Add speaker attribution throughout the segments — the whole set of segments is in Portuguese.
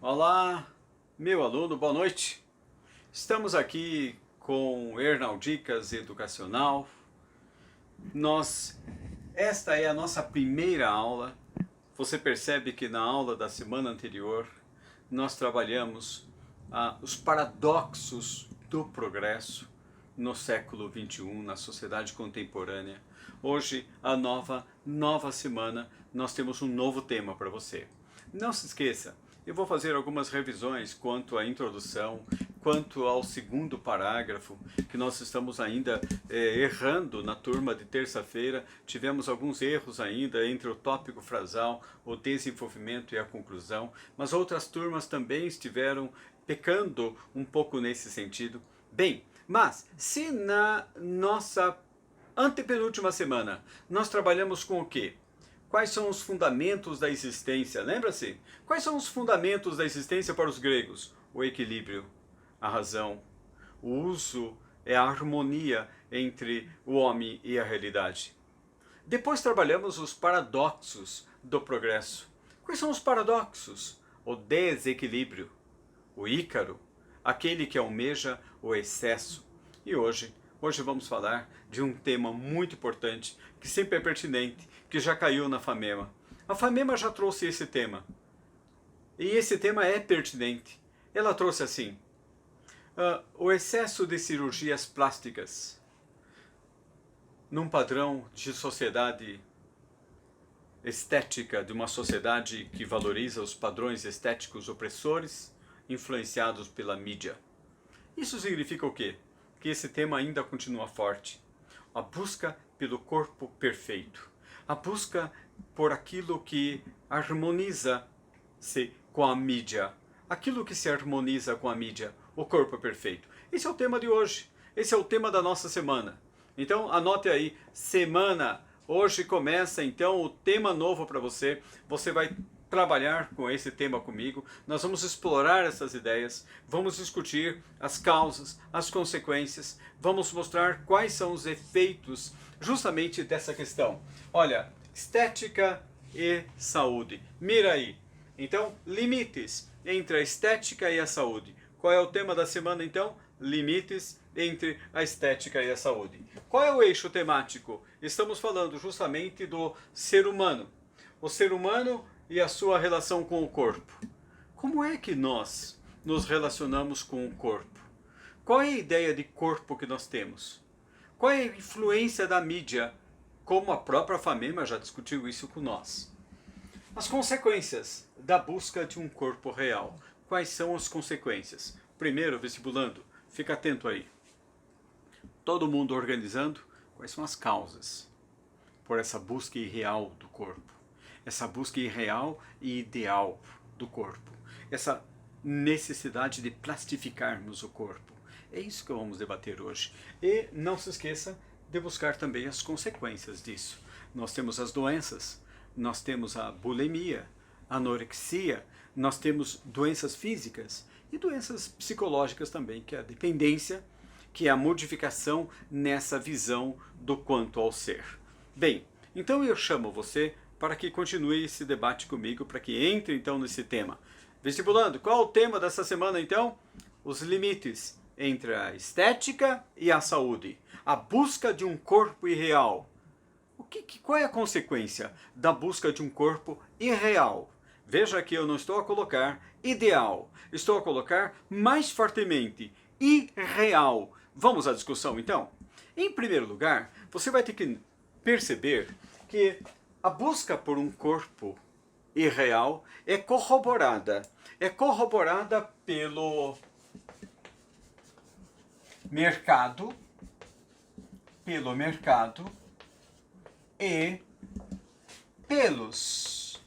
Speaker 1: Olá, meu aluno, boa noite. Estamos aqui com Hernaldicas Educacional. Esta é a nossa primeira aula. Você percebe que na aula da semana anterior nós trabalhamos os paradoxos do progresso no século XXI, na sociedade contemporânea. Hoje, a nova semana, nós temos um novo tema para você. Não se esqueça, eu vou fazer algumas revisões quanto à introdução, quanto ao segundo parágrafo, que nós estamos ainda errando na turma de terça-feira. Tivemos alguns erros ainda entre o tópico frasal, o desenvolvimento e a conclusão, mas outras turmas também estiveram pecando um pouco nesse sentido. Bem, mas se na nossa antepenúltima semana nós trabalhamos com o quê? Quais são os fundamentos da existência? Lembra-se? Quais são os fundamentos da existência para os gregos? O equilíbrio, a razão, o uso, a harmonia entre o homem e a realidade. Depois trabalhamos os paradoxos do progresso. Quais são os paradoxos? O desequilíbrio, o Ícaro, aquele que almeja o excesso. E hoje vamos falar de um tema muito importante, que sempre é pertinente, que já caiu na FAMEMA. A FAMEMA já trouxe esse tema. E esse tema é pertinente. Ela trouxe assim, o excesso de cirurgias plásticas num padrão de sociedade estética, de uma sociedade que valoriza os padrões estéticos opressores, influenciados pela mídia. Isso significa o quê? Que esse tema ainda continua forte. A busca pelo corpo perfeito. A busca por aquilo que harmoniza-se com a mídia. Aquilo que se harmoniza com a mídia, o corpo perfeito. Esse é o tema de hoje. Esse é o tema da nossa semana. Então anote aí, semana. Hoje começa então o tema novo para você. Você vai trabalhar com esse tema comigo, nós vamos explorar essas ideias, vamos discutir as causas, as consequências, vamos mostrar quais são os efeitos justamente dessa questão. Olha, estética e saúde. Mira aí. Então, limites entre a estética e a saúde. Qual é o tema da semana então? Limites entre a estética e a saúde. Qual é o eixo temático? Estamos falando justamente do ser humano. O ser humano e a sua relação com o corpo. Como é que nós nos relacionamos com o corpo? Qual é a ideia de corpo que nós temos? Qual é a influência da mídia? Como a própria FAMEMA já discutiu isso com nós. As consequências da busca de um corpo real. Quais são as consequências? Primeiro, vestibulando, fica atento aí. Todo mundo organizando quais são as causas por essa busca irreal do corpo. Essa busca irreal e ideal do corpo. Essa necessidade de plastificarmos o corpo. É isso que vamos debater hoje. E não se esqueça de buscar também as consequências disso. Nós temos as doenças, nós temos a bulimia, a anorexia, nós temos doenças físicas e doenças psicológicas também, que é a dependência, que é a modificação nessa visão do quanto ao ser. Bem, então eu chamo você para que continue esse debate comigo, para que entre então nesse tema. Vestibulando, qual é o tema dessa semana então? Os limites entre a estética e a saúde. A busca de um corpo irreal. Qual é a consequência da busca de um corpo irreal? Veja que eu não estou a colocar ideal, estou a colocar mais fortemente irreal. Vamos à discussão então? Em primeiro lugar, você vai ter que perceber que a busca por um corpo irreal é corroborada pelo mercado e pelos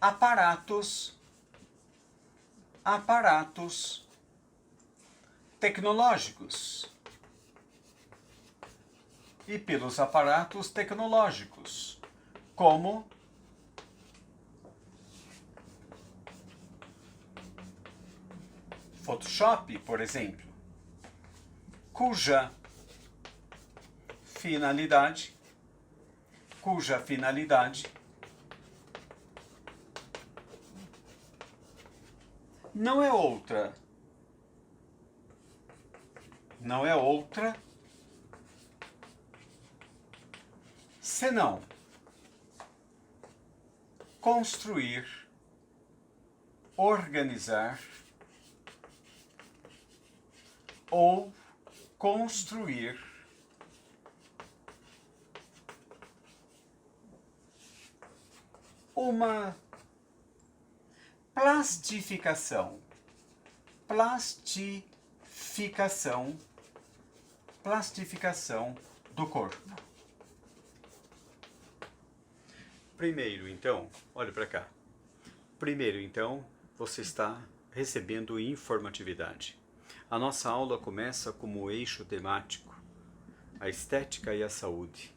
Speaker 1: aparatos tecnológicos. E pelos aparatos tecnológicos, como Photoshop, por exemplo, cuja finalidade cuja finalidade não é outra senão construir, organizar ou construir uma plastificação do corpo. Primeiro, então, olha para cá. Primeiro, então, você está recebendo informatividade. A nossa aula começa como eixo temático, a estética e a saúde.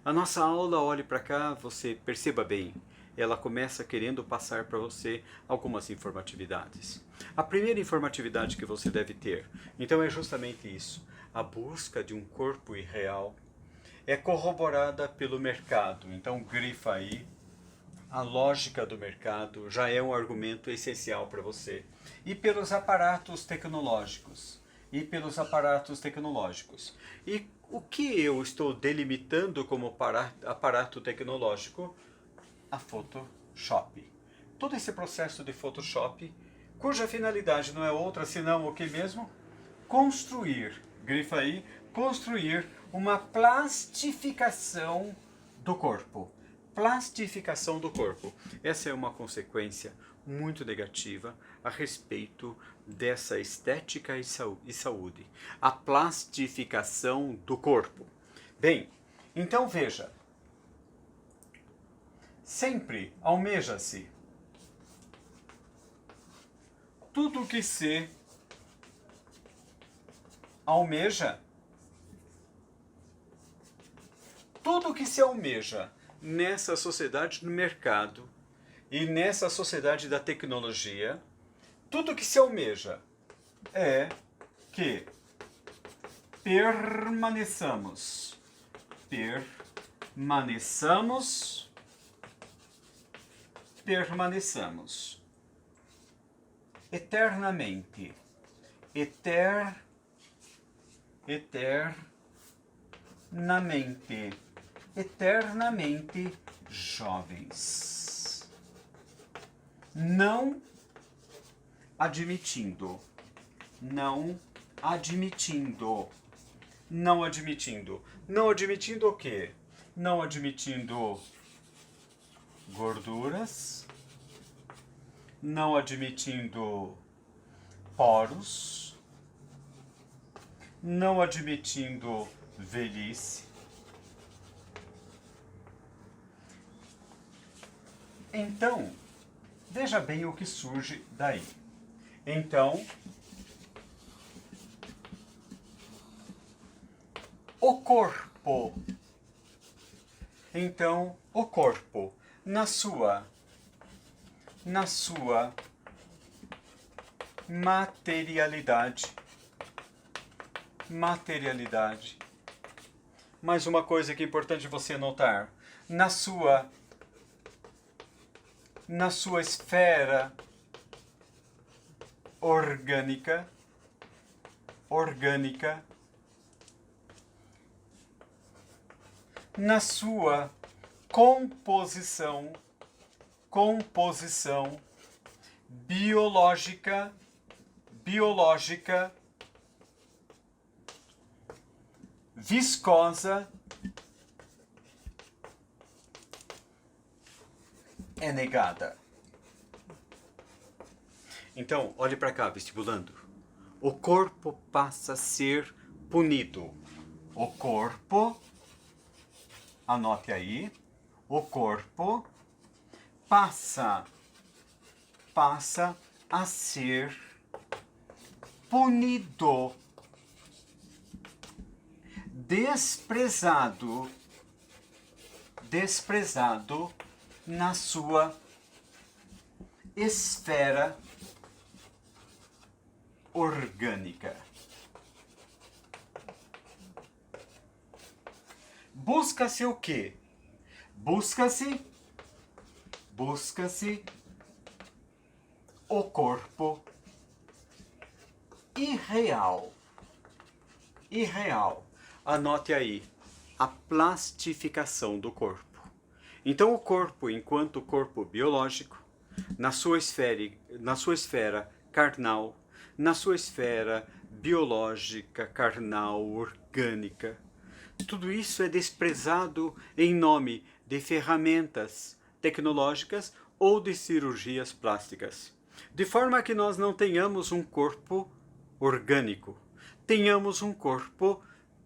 Speaker 1: A nossa aula, olhe para cá, você perceba bem, ela começa querendo passar para você algumas informatividades. A primeira informatividade que você deve ter, então, é justamente isso. A busca de um corpo irreal é corroborada pelo mercado. Então, grifa aí. A lógica do mercado já é um argumento essencial para você. E pelos aparatos tecnológicos. E o que eu estou delimitando como aparato tecnológico? A Photoshop. Todo esse processo de Photoshop, cuja finalidade não é outra senão o que mesmo? Construir, grifa aí, construir uma plastificação do corpo. Plastificação do corpo. Essa é uma consequência muito negativa a respeito dessa estética e saúde. A plastificação do corpo. Bem, então veja. Sempre almeja-se tudo que se almeja, nessa sociedade do mercado e nessa sociedade da tecnologia, tudo que se almeja é que permaneçamos eternamente, eternamente jovens, não admitindo o quê? Não admitindo gorduras, não admitindo poros, não admitindo velhice. Então, veja bem o que surge daí. Então, o corpo, na sua materialidade. Mais uma coisa que é importante você notar, na sua esfera orgânica, na sua composição biológica, viscosa, é negada. Então, olhe para cá, vestibulando. O corpo passa a ser punido. O corpo, anote aí, o corpo passa a ser punido, desprezado na sua esfera orgânica. Busca-se o quê? Busca-se o corpo irreal. Irreal. Anote aí, a plastificação do corpo. Então o corpo, enquanto corpo biológico, na sua esfera carnal, na sua esfera biológica, carnal, orgânica, tudo isso é desprezado em nome de ferramentas tecnológicas ou de cirurgias plásticas. De forma que nós não tenhamos um corpo orgânico, tenhamos um corpo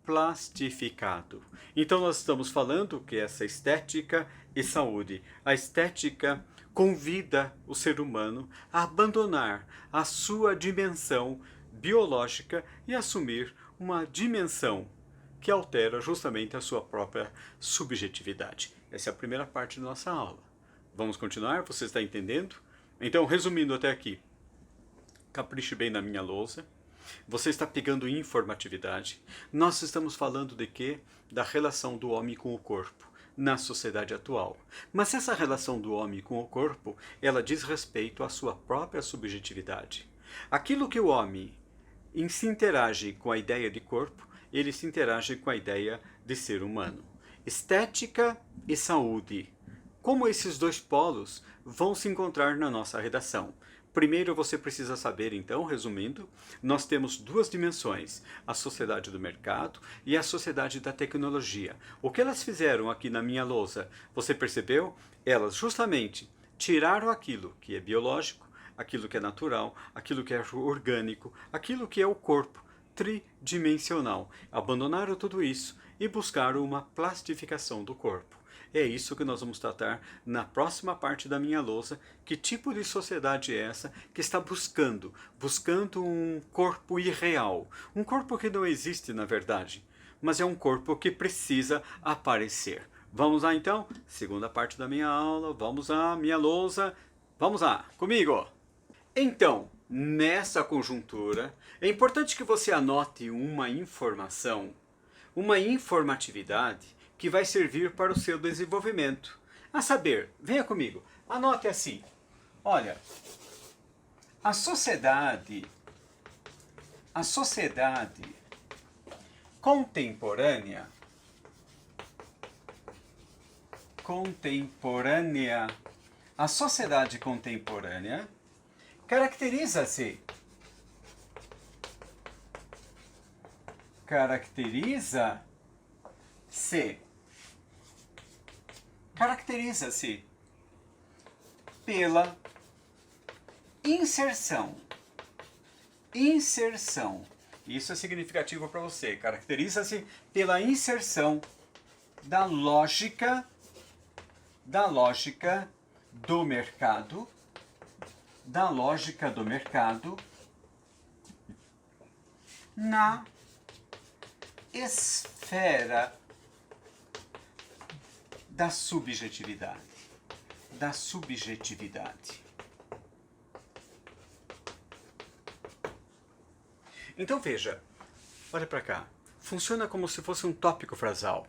Speaker 1: plastificado. Então nós estamos falando que essa estética e saúde, a estética convida o ser humano a abandonar a sua dimensão biológica e assumir uma dimensão que altera justamente a sua própria subjetividade. Essa é a primeira parte da nossa aula. Vamos continuar? Você está entendendo? Então, resumindo até aqui, capriche bem na minha lousa. Você está pegando informatividade. Nós estamos falando de quê? Da relação do homem com o corpo na sociedade atual. Mas essa relação do homem com o corpo, ela diz respeito à sua própria subjetividade. Aquilo que o homem se interage com a ideia de corpo, ele se interage com a ideia de ser humano. Estética e saúde. Como esses dois polos vão se encontrar na nossa redação? Primeiro você precisa saber, então, resumindo, nós temos duas dimensões, a sociedade do mercado e a sociedade da tecnologia. O que elas fizeram aqui na minha lousa, você percebeu? Elas justamente tiraram aquilo que é biológico, aquilo que é natural, aquilo que é orgânico, aquilo que é o corpo tridimensional. Abandonaram tudo isso e buscaram uma plastificação do corpo. É isso que nós vamos tratar na próxima parte da minha lousa. Que tipo de sociedade é essa que está buscando um corpo irreal? Um corpo que não existe na verdade, mas é um corpo que precisa aparecer. Vamos lá então? Segunda parte da minha aula, vamos lá, minha lousa. Vamos lá, comigo! Então, nessa conjuntura, é importante que você anote uma informação, uma informatividade que vai servir para o seu desenvolvimento. A saber, venha comigo, anote assim. Olha, a sociedade contemporânea, a sociedade contemporânea caracteriza-se pela inserção. Isso é significativo para você. Caracteriza-se pela inserção da lógica do mercado, na esfera da subjetividade. Então veja, olha para cá. Funciona como se fosse um tópico frasal.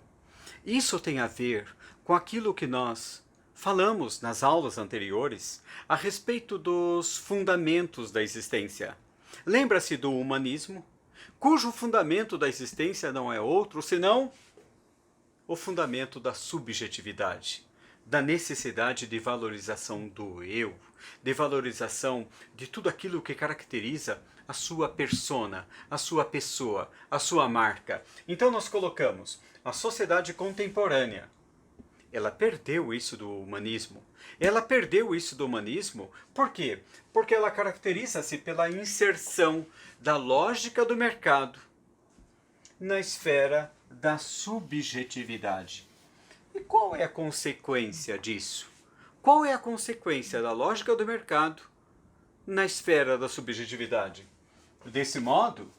Speaker 1: Isso tem a ver com aquilo que nós falamos nas aulas anteriores a respeito dos fundamentos da existência. Lembra-se do humanismo, cujo fundamento da existência não é outro senão o fundamento da subjetividade, da necessidade de valorização do eu, de valorização de tudo aquilo que caracteriza a sua persona, a sua pessoa, a sua marca. Então nós colocamos a sociedade contemporânea. Ela perdeu isso do humanismo. Por quê? Porque ela caracteriza-se pela inserção da lógica do mercado na esfera da subjetividade. E qual é a consequência disso? Qual é a consequência da lógica do mercado na esfera da subjetividade? Desse modo,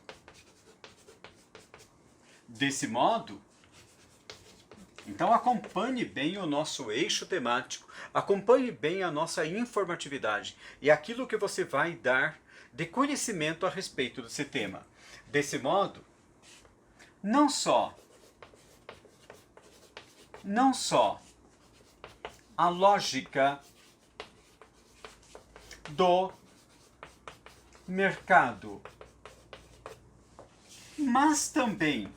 Speaker 1: então acompanhe bem o nosso eixo temático, acompanhe bem a nossa informatividade e aquilo que você vai dar de conhecimento a respeito desse tema. Desse modo, não só a lógica do mercado. Mas também,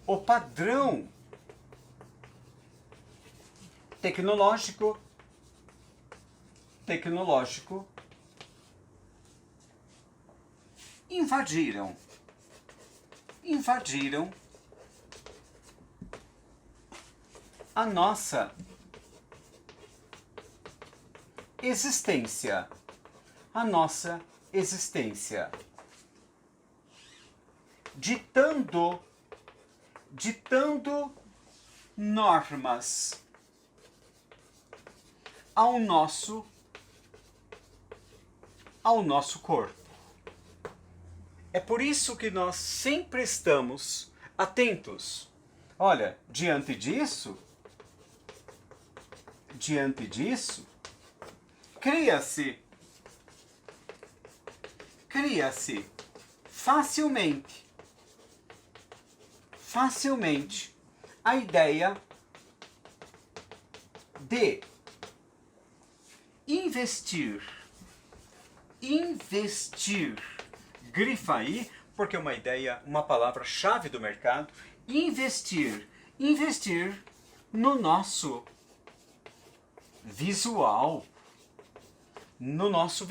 Speaker 1: o padrão tecnológico invadiram a nossa existência, ditando normas ao nosso corpo. É por isso que nós sempre estamos atentos. Olha, diante disso, cria-se facilmente a ideia de investir, grifa aí, porque é uma ideia, uma palavra-chave do mercado, investir no nosso visual, no nosso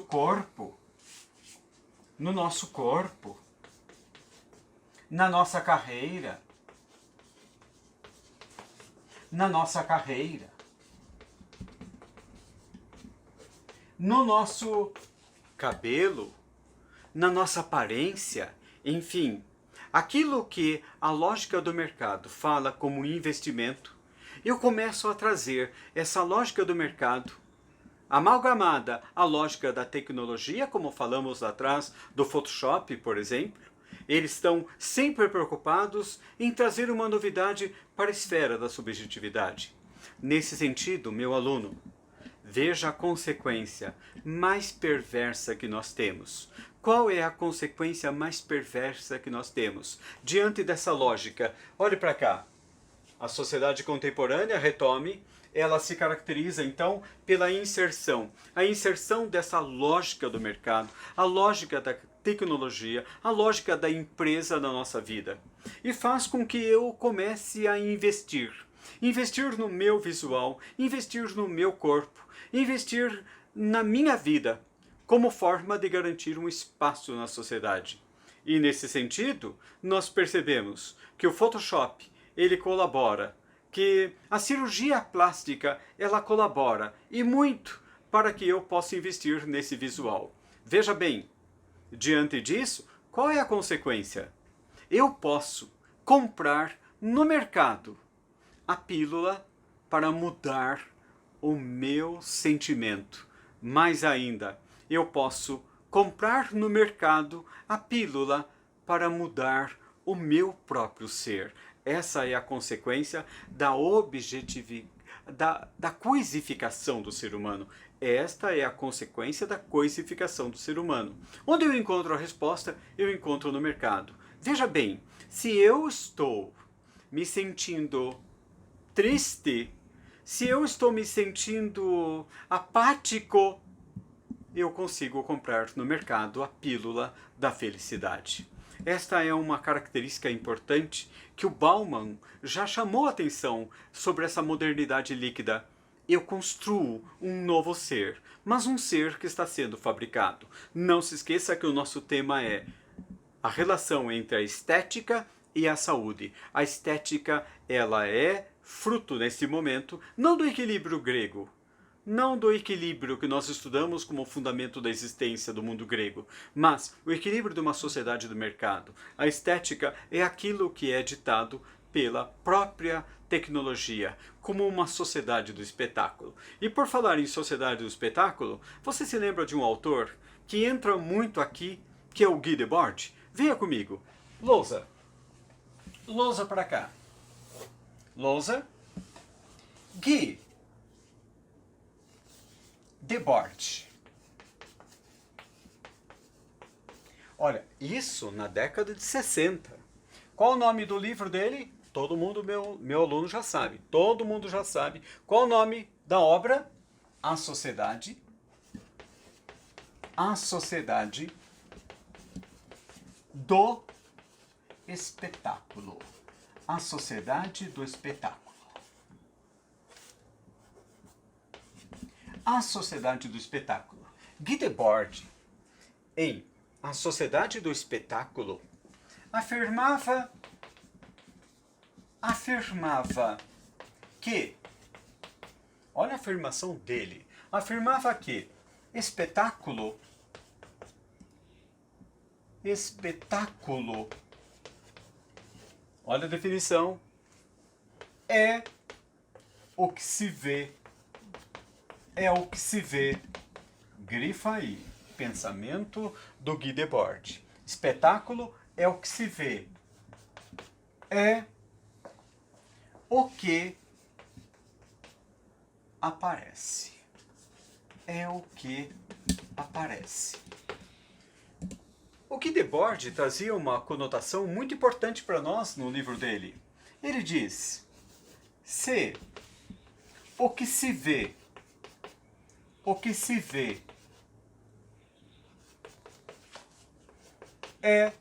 Speaker 1: corpo, na nossa carreira, no nosso cabelo, na nossa aparência, enfim, aquilo que a lógica do mercado fala como investimento, eu começo a trazer essa lógica do mercado amalgamada à lógica da tecnologia, como falamos lá atrás do Photoshop, por exemplo. Eles estão sempre preocupados em trazer uma novidade para a esfera da subjetividade. Nesse sentido, meu aluno, veja a consequência mais perversa que nós temos. Qual é a consequência mais perversa que nós temos? Diante dessa lógica, olhe para cá. A sociedade contemporânea, retome, ela se caracteriza então pela inserção. A inserção dessa lógica do mercado, a lógica da tecnologia, a lógica da empresa na nossa vida. E faz com que eu comece a investir. Investir no meu visual, investir no meu corpo, investir na minha vida, como forma de garantir um espaço na sociedade. E nesse sentido, nós percebemos que o Photoshop, ele colabora, que a cirurgia plástica, ela colabora, e muito, para que eu possa investir nesse visual. Veja bem, diante disso, qual é a consequência? Eu posso comprar no mercado a pílula para mudar o meu sentimento. Mais ainda, eu posso comprar no mercado a pílula para mudar o meu próprio ser. Essa é a consequência da da coisificação do ser humano. Esta é a consequência da coisificação do ser humano. Onde eu encontro a resposta? Eu encontro no mercado. Veja bem, se eu estou me sentindo triste, se eu estou me sentindo apático, eu consigo comprar no mercado a pílula da felicidade. Esta é uma característica importante que o Bauman já chamou a atenção sobre essa modernidade líquida. Eu construo um novo ser, mas um ser que está sendo fabricado. Não se esqueça que o nosso tema é a relação entre a estética e a saúde. A estética, ela é fruto, nesse momento, não do equilíbrio grego, não do equilíbrio que nós estudamos como fundamento da existência do mundo grego, mas o equilíbrio de uma sociedade do mercado. A estética é aquilo que é ditado pela própria tecnologia, como uma sociedade do espetáculo. E por falar em sociedade do espetáculo, você se lembra de um autor que entra muito aqui, que é o Guy Debord? Venha comigo. Lousa. Lousa para cá. Lousa. Guy Debord. Olha, isso na década de 60. Qual o nome do livro dele? Todo mundo, meu aluno já sabe. Todo mundo já sabe. Qual o nome da obra? A Sociedade do Espetáculo. A Sociedade do Espetáculo. A Sociedade do Espetáculo. Guy Debord, em A Sociedade do Espetáculo, afirmava que, olha a afirmação dele, afirmava que espetáculo, olha a definição, é o que se vê, grifa aí, pensamento do Guy Debord. Espetáculo é o que se vê, é o que aparece. É o que aparece. O Guy Debord trazia uma conotação muito importante para nós no livro dele. Ele diz: se o que se vê, é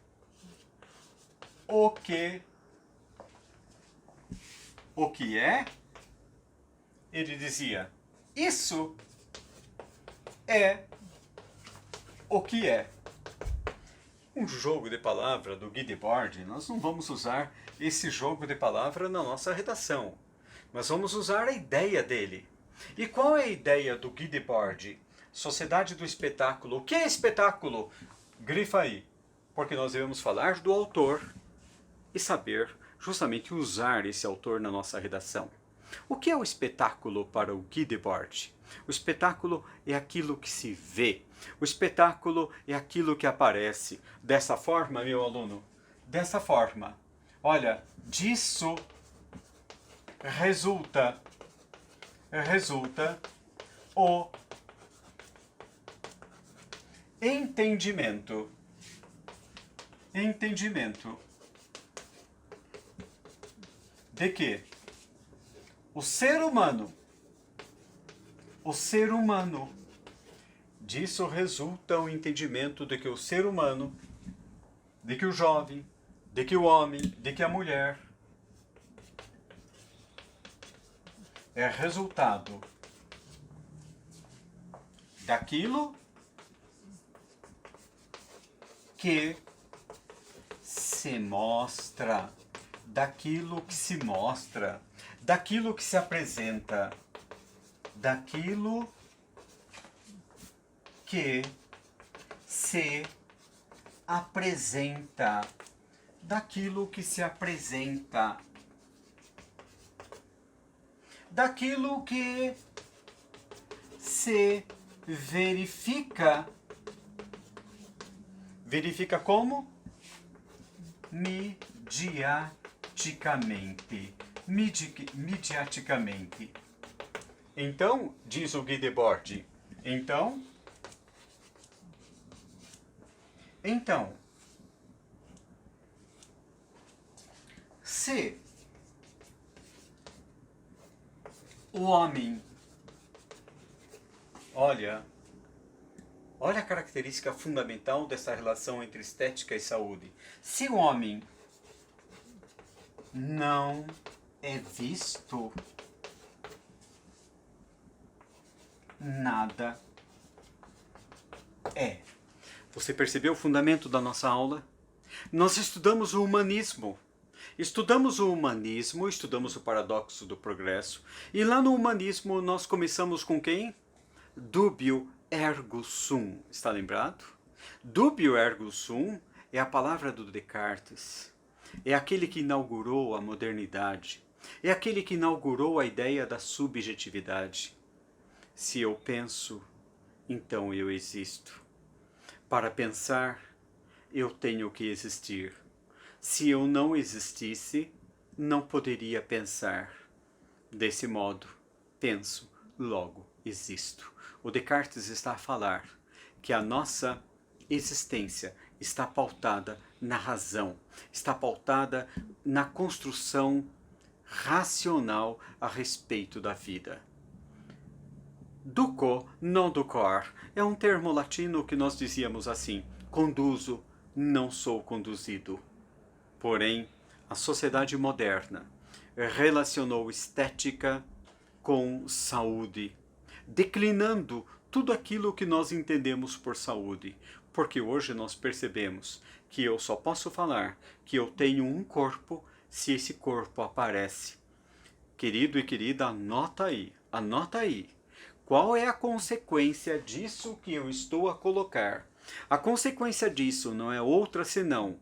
Speaker 1: o que é, ele dizia, isso é o que é. Um jogo de palavra do Guy Debord, nós não vamos usar esse jogo de palavra na nossa redação. Nós vamos usar a ideia dele. E qual é a ideia do Guy Debord? Sociedade do Espetáculo. O que é espetáculo? Grifa aí. Porque nós devemos falar do autor e saber justamente usar esse autor na nossa redação. O que é o espetáculo para o Guy Debord? O espetáculo é aquilo que se vê. O espetáculo é aquilo que aparece. Dessa forma, meu aluno, dessa forma. Olha, disso resulta o entendimento. De que o ser humano, disso resulta o entendimento de que o ser humano, de que o jovem, de que o homem, de que a mulher é resultado daquilo que se mostra, daquilo que se mostra, daquilo que se apresenta, daquilo que se apresenta, daquilo que se apresenta, daquilo que se verifica. Verifica como? Mediaticamente. Então, diz o Guy Debord, então, se o homem, olha a característica fundamental dessa relação entre estética e saúde. Se o homem não é visto, nada é. Você percebeu o fundamento da nossa aula? Nós estudamos o humanismo. Estudamos o paradoxo do progresso. E lá no humanismo nós começamos com quem? Dubio ergo sum. Está lembrado? Dubio ergo sum é a palavra do Descartes. É aquele que inaugurou a modernidade. É aquele que inaugurou a ideia da subjetividade. Se eu penso, então eu existo. Para pensar, eu tenho que existir. Se eu não existisse, não poderia pensar. Desse modo, penso, logo existo. O Descartes está a falar que a nossa existência está pautada na razão, está pautada na construção racional a respeito da vida. Duco, non ducor, é um termo latino que nós dizíamos assim: conduzo, não sou conduzido. Porém, a sociedade moderna relacionou estética com saúde, declinando tudo aquilo que nós entendemos por saúde, porque hoje nós percebemos que eu só posso falar que eu tenho um corpo se esse corpo aparece. Querido e querida, anota aí, anota aí. Qual é a consequência disso que eu estou a colocar? A consequência disso não é outra senão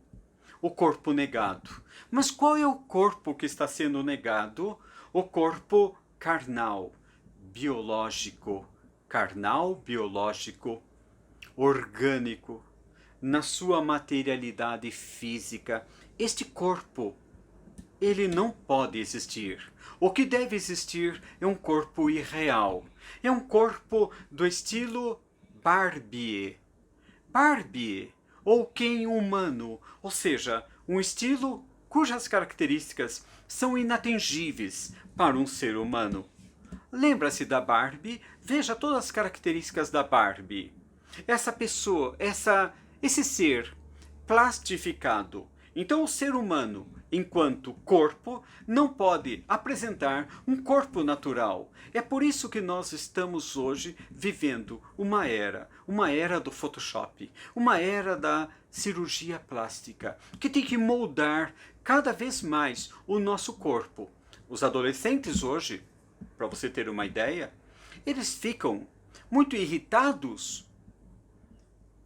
Speaker 1: o corpo negado. Mas qual é o corpo que está sendo negado? O corpo carnal, biológico. Carnal, biológico, orgânico, na sua materialidade física. Este corpo, ele não pode existir. O que deve existir é um corpo irreal. É um corpo do estilo Barbie. Barbie, ou Ken humano, ou seja, um estilo cujas características são inatingíveis para um ser humano. Lembra-se da Barbie? Veja todas as características da Barbie. Essa pessoa, esse ser plastificado. Então o ser humano, enquanto corpo, não pode apresentar um corpo natural. É por isso que nós estamos hoje vivendo uma era do Photoshop, uma era da cirurgia plástica, que tem que moldar cada vez mais o nosso corpo. Os adolescentes hoje, para você ter uma ideia, eles ficam muito irritados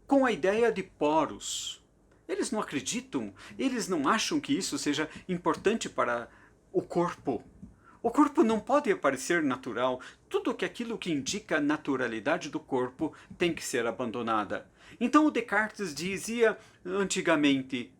Speaker 1: com a ideia de poros. Eles não acreditam, eles não acham que isso seja importante para o corpo. O corpo não pode parecer natural. Tudo aquilo que indica a naturalidade do corpo tem que ser abandonada. Então o Descartes dizia antigamente: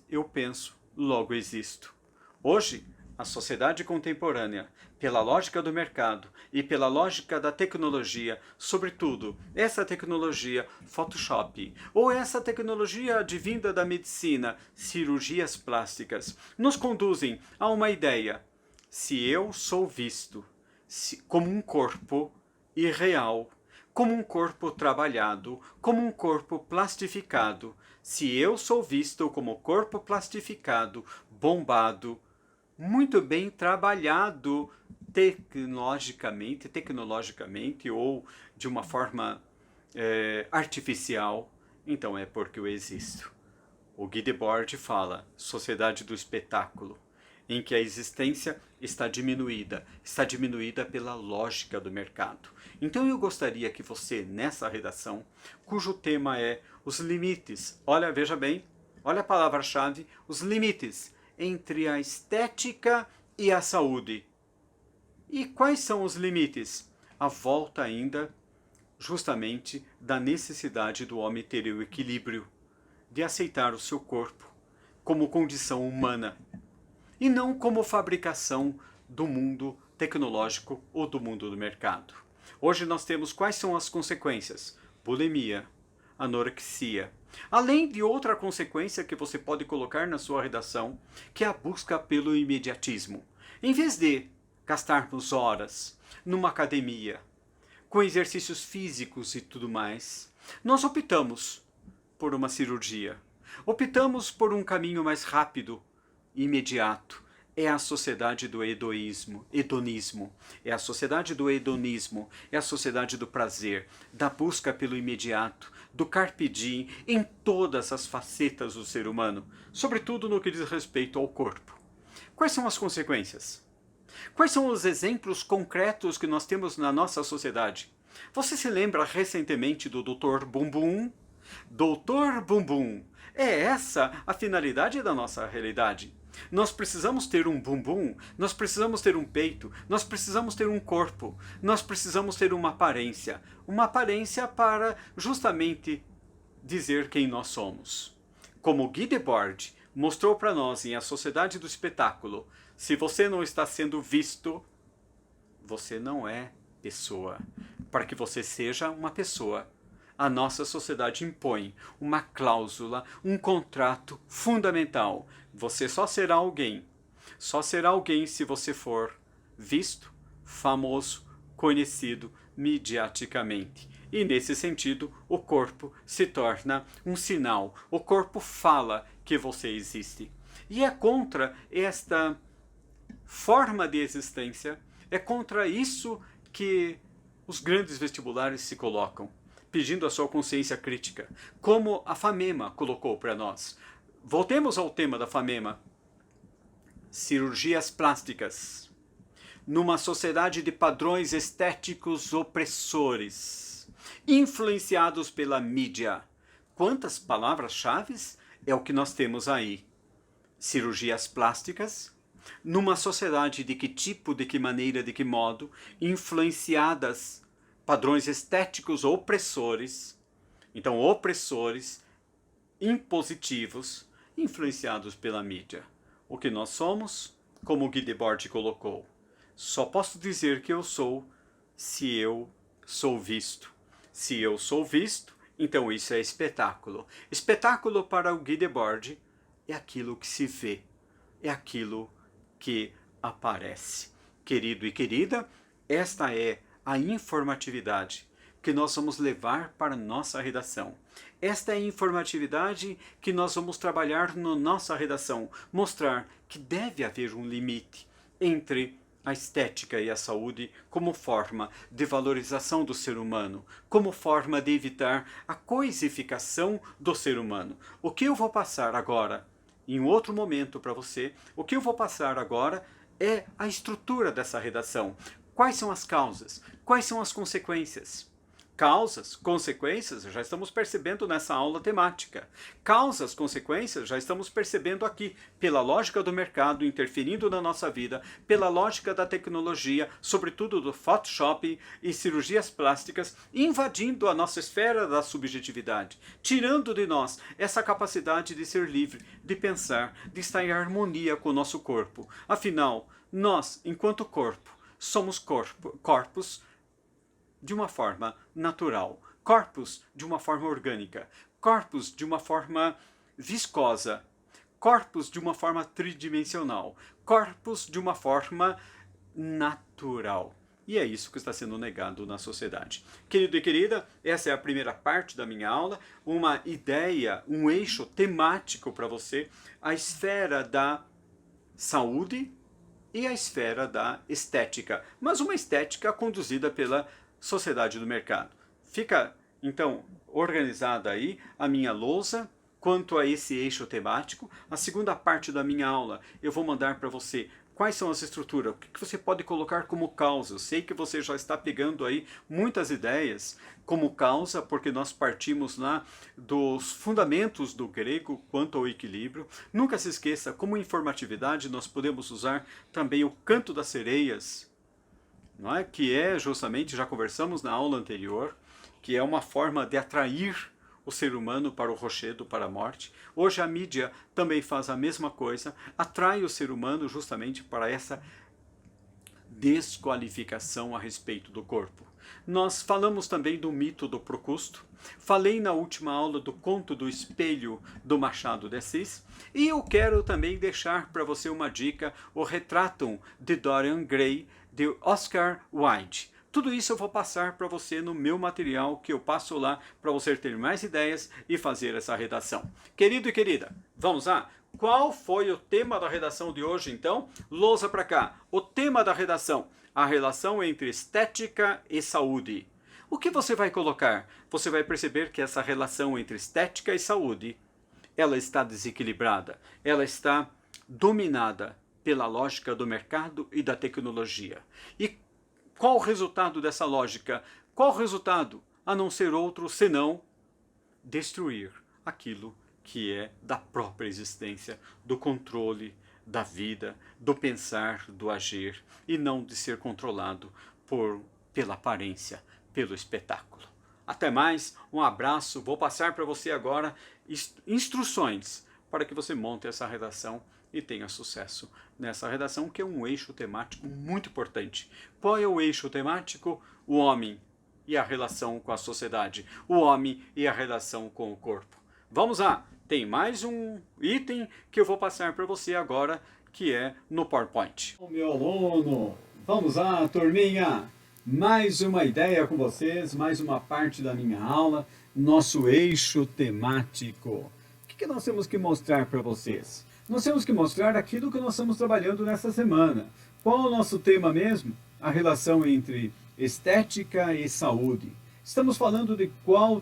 Speaker 1: eu penso, logo existo. Hoje, a sociedade contemporânea, pela lógica do mercado e pela lógica da tecnologia, sobretudo essa tecnologia Photoshop, ou essa tecnologia advinda da medicina, cirurgias plásticas, nos conduzem a uma ideia: se eu sou visto como um corpo irreal, como um corpo trabalhado, como um corpo plastificado, se eu sou visto como corpo plastificado, bombado, muito bem trabalhado tecnologicamente ou de uma forma artificial, então é porque eu existo. O Guy Debord fala, sociedade do espetáculo, em que a existência está diminuída pela lógica do mercado. Então eu gostaria que você, nessa redação, cujo tema é os limites, olha, veja bem, olha a palavra-chave, os limites entre a estética e a saúde. E quais são os limites? A volta ainda, justamente, da necessidade do homem ter o equilíbrio, de aceitar o seu corpo como condição humana, e não como fabricação do mundo tecnológico ou do mundo do mercado. Hoje nós temos quais são as consequências? Bulimia, anorexia, além de outra consequência que você pode colocar na sua redação, que é a busca pelo imediatismo. Em vez de gastarmos horas numa academia, com exercícios físicos e tudo mais, nós optamos por uma cirurgia. Optamos por um caminho mais rápido, imediato. É a sociedade do hedonismo. É a sociedade do hedonismo, é a sociedade do prazer, da busca pelo imediato, do carpe diem em todas as facetas do ser humano, sobretudo no que diz respeito ao corpo. Quais são as consequências? Quais são os exemplos concretos que nós temos na nossa sociedade? Você se lembra recentemente do Dr. Bumbum? Dr. Bumbum. É essa a finalidade da nossa realidade. Nós precisamos ter um bumbum, nós precisamos ter um peito, nós precisamos ter um corpo, nós precisamos ter uma aparência para justamente dizer quem nós somos. Como Guy Debord mostrou para nós em A Sociedade do Espetáculo, se você não está sendo visto, você não é pessoa. Para que você seja uma pessoa, a nossa sociedade impõe uma cláusula, um contrato fundamental. Você só será alguém. Só será alguém se você for visto, famoso, conhecido mediaticamente. E nesse sentido, o corpo se torna um sinal. O corpo fala que você existe. E é contra esta forma de existência, é contra isso que os grandes vestibulares se colocam, pedindo a sua consciência crítica, como a FAMEMA colocou para nós. Voltemos ao tema da FAMEMA. Cirurgias plásticas. Numa sociedade de padrões estéticos opressores, influenciados pela mídia. Quantas palavras-chave é o que nós temos aí? Cirurgias plásticas, numa sociedade de que tipo, de que maneira, de que modo, influenciadas padrões estéticos opressores, então opressores, impositivos, influenciados pela mídia. O que nós somos, como Guy Debord colocou, só posso dizer que eu sou se eu sou visto. Se eu sou visto, então isso é espetáculo. Espetáculo para o Guy Debord é aquilo que se vê, é aquilo que aparece. Querido e querida, esta é a informatividade que nós vamos levar para nossa redação. Esta é a informatividade que nós vamos trabalhar na nossa redação, mostrar que deve haver um limite entre a estética e a saúde como forma de valorização do ser humano, como forma de evitar a coisificação do ser humano. O que eu vou passar agora, em outro momento para você, o que eu vou passar agora é a estrutura dessa redação. Quais são as causas? Quais são as consequências? Causas, consequências, já estamos percebendo nessa aula temática. Causas, consequências, já estamos percebendo aqui, pela lógica do mercado interferindo na nossa vida, pela lógica da tecnologia, sobretudo do Photoshop e cirurgias plásticas, invadindo a nossa esfera da subjetividade, tirando de nós essa capacidade de ser livre, de pensar, de estar em harmonia com o nosso corpo. Afinal, nós, enquanto corpo, somos corpos de uma forma natural, corpos de uma forma orgânica, corpos de uma forma viscosa, corpos de uma forma tridimensional, corpos de uma forma natural. E é isso que está sendo negado na sociedade. Querido e querida, essa é a primeira parte da minha aula, uma ideia, um eixo temático para você, a esfera da saúde e a esfera da estética, mas uma estética conduzida pela sociedade do mercado. Fica, então, organizada aí a minha lousa quanto a esse eixo temático. A segunda parte da minha aula eu vou mandar para você quais são as estruturas, o que você pode colocar como causa. Eu sei que você já está pegando aí muitas ideias como causa, porque nós partimos lá dos fundamentos do grego quanto ao equilíbrio. Nunca se esqueça, como informatividade, nós podemos usar também o canto das sereias, não é? Que é justamente, já conversamos na aula anterior, que é uma forma de atrair o ser humano para o rochedo, para a morte. Hoje a mídia também faz a mesma coisa, atrai o ser humano justamente para essa desqualificação a respeito do corpo. Nós falamos também do mito do Procusto, falei na última aula do conto do espelho do Machado de Assis, e eu quero também deixar para você uma dica, o Retratum de Dorian Gray, de Oscar Wilde. Tudo isso eu vou passar para você no meu material, que eu passo lá para você ter mais ideias e fazer essa redação. Querido e querida, vamos lá? Qual foi o tema da redação de hoje, então? Lousa para cá. O tema da redação, a relação entre estética e saúde. O que você vai colocar? Você vai perceber que essa relação entre estética e saúde, ela está desequilibrada, ela está dominada pela lógica do mercado e da tecnologia. E qual o resultado dessa lógica? Qual o resultado? A não ser outro senão destruir aquilo que é da própria existência, do controle da vida, do pensar, do agir, e não de ser controlado pela aparência, pelo espetáculo. Até mais, um abraço, vou passar para você agora instruções para que você monte essa redação e tenha sucesso nessa redação, que é um eixo temático muito importante. Qual é o eixo temático? O homem e a relação com a sociedade, o homem e a relação com o corpo. Vamos lá, tem mais um item que eu vou passar para você agora, que é no PowerPoint. Meu aluno, vamos lá, turminha! Mais uma ideia com vocês, mais uma parte da minha aula, nosso eixo temático. O que nós temos que mostrar para vocês? Nós temos que mostrar aquilo que nós estamos trabalhando nessa semana. Qual é o nosso tema mesmo? A relação entre estética e saúde. Estamos falando de qual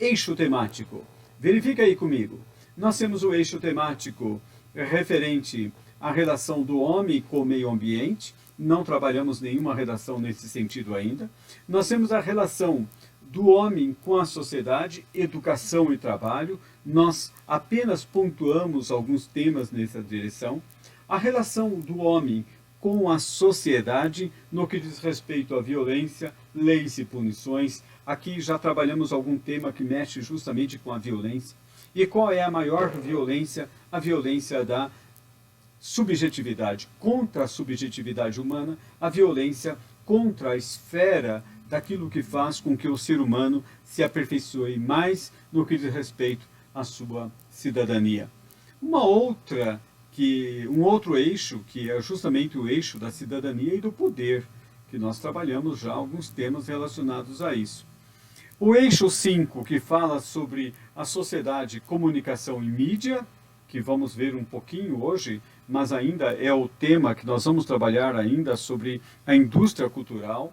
Speaker 1: eixo temático? Verifica aí comigo. Nós temos o eixo temático referente à relação do homem com o meio ambiente. Não trabalhamos nenhuma redação nesse sentido ainda. Nós temos a relação do homem com a sociedade, educação e trabalho. Nós apenas pontuamos alguns temas nessa direção. A relação do homem com a sociedade no que diz respeito à violência, leis e punições. Aqui já trabalhamos algum tema que mexe justamente com a violência. E qual é a maior violência? A violência da subjetividade, contra a subjetividade humana, a violência contra a esfera daquilo que faz com que o ser humano se aperfeiçoe mais no que diz respeito à sua cidadania. Um outro eixo, que é justamente o eixo da cidadania e do poder, que nós trabalhamos já alguns temas relacionados a isso. O eixo 5, que fala sobre a sociedade, comunicação e mídia, que vamos ver um pouquinho hoje, mas ainda é o tema que nós vamos trabalhar ainda sobre a indústria cultural.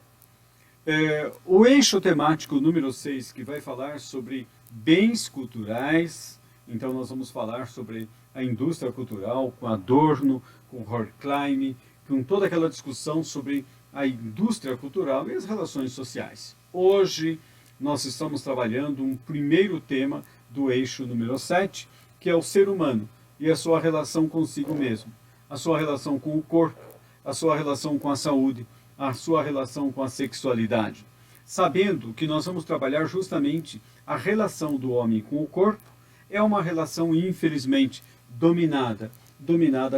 Speaker 1: O eixo temático número 6, que vai falar sobre bens culturais. Então nós vamos falar sobre a indústria cultural, com Adorno, com Horkheimer, com toda aquela discussão sobre a indústria cultural e as relações sociais. Hoje nós estamos trabalhando um primeiro tema do eixo número 7, que é o ser humano e a sua relação consigo mesmo, a sua relação com o corpo, a sua relação com a saúde, a sua relação com a sexualidade. Sabendo que nós vamos trabalhar justamente a relação do homem com o corpo, é uma relação, infelizmente, dominada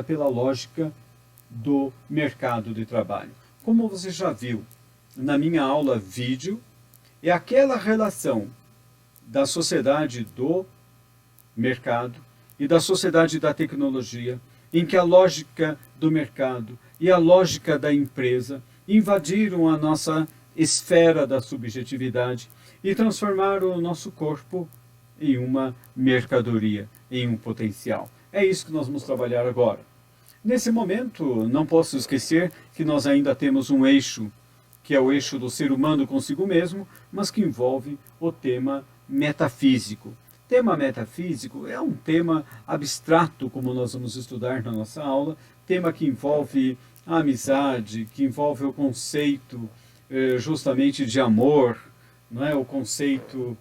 Speaker 1: pela lógica do mercado de trabalho. Como você já viu na minha aula vídeo, é aquela relação da sociedade do mercado e da sociedade da tecnologia, em que a lógica do mercado e a lógica da empresa invadiram a nossa esfera da subjetividade e transformaram o nosso corpo em uma mercadoria, em um potencial. É isso que nós vamos trabalhar agora. Nesse momento, não posso esquecer que nós ainda temos um eixo, que é o eixo do ser humano consigo mesmo, mas que envolve o tema metafísico. Tema metafísico é um tema abstrato, como nós vamos estudar na nossa aula, tema que envolve a amizade, que envolve o conceito justamente de amor, não é? O conceito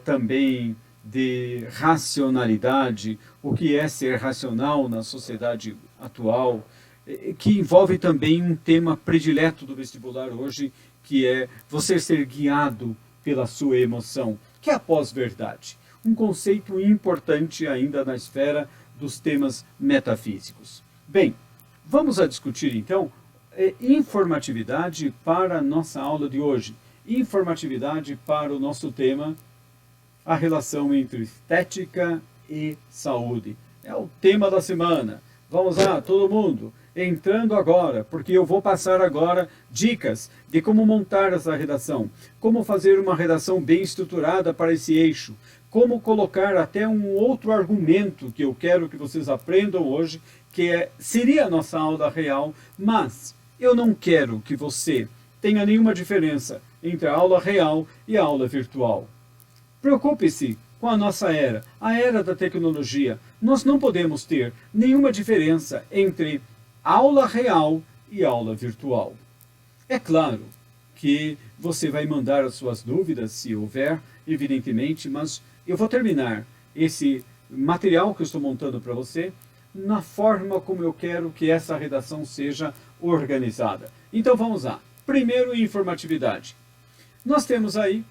Speaker 1: também de racionalidade, o que é ser racional na sociedade atual, que envolve também um tema predileto do vestibular hoje, que é você ser guiado pela sua emoção, que é a pós-verdade. Um conceito importante ainda na esfera dos temas metafísicos. Bem, vamos a discutir então informatividade para a nossa aula de hoje. Informatividade para o nosso tema, a relação entre estética e saúde. É o tema da semana. Vamos lá, todo mundo, entrando agora, porque eu vou passar agora dicas de como montar essa redação, como fazer uma redação bem estruturada para esse eixo, como colocar até um outro argumento que eu quero que vocês aprendam hoje, que seria a nossa aula real, mas eu não quero que você tenha nenhuma diferença entre a aula real e a aula virtual. Preocupe-se com a nossa era, a era da tecnologia. Nós não podemos ter nenhuma diferença entre aula real e aula virtual. É claro que você vai mandar as suas dúvidas, se houver, evidentemente, mas eu vou terminar esse material que eu estou montando para você na forma como eu quero que essa redação seja organizada. Então vamos lá. Primeiro, informatividade. Nós temos aí,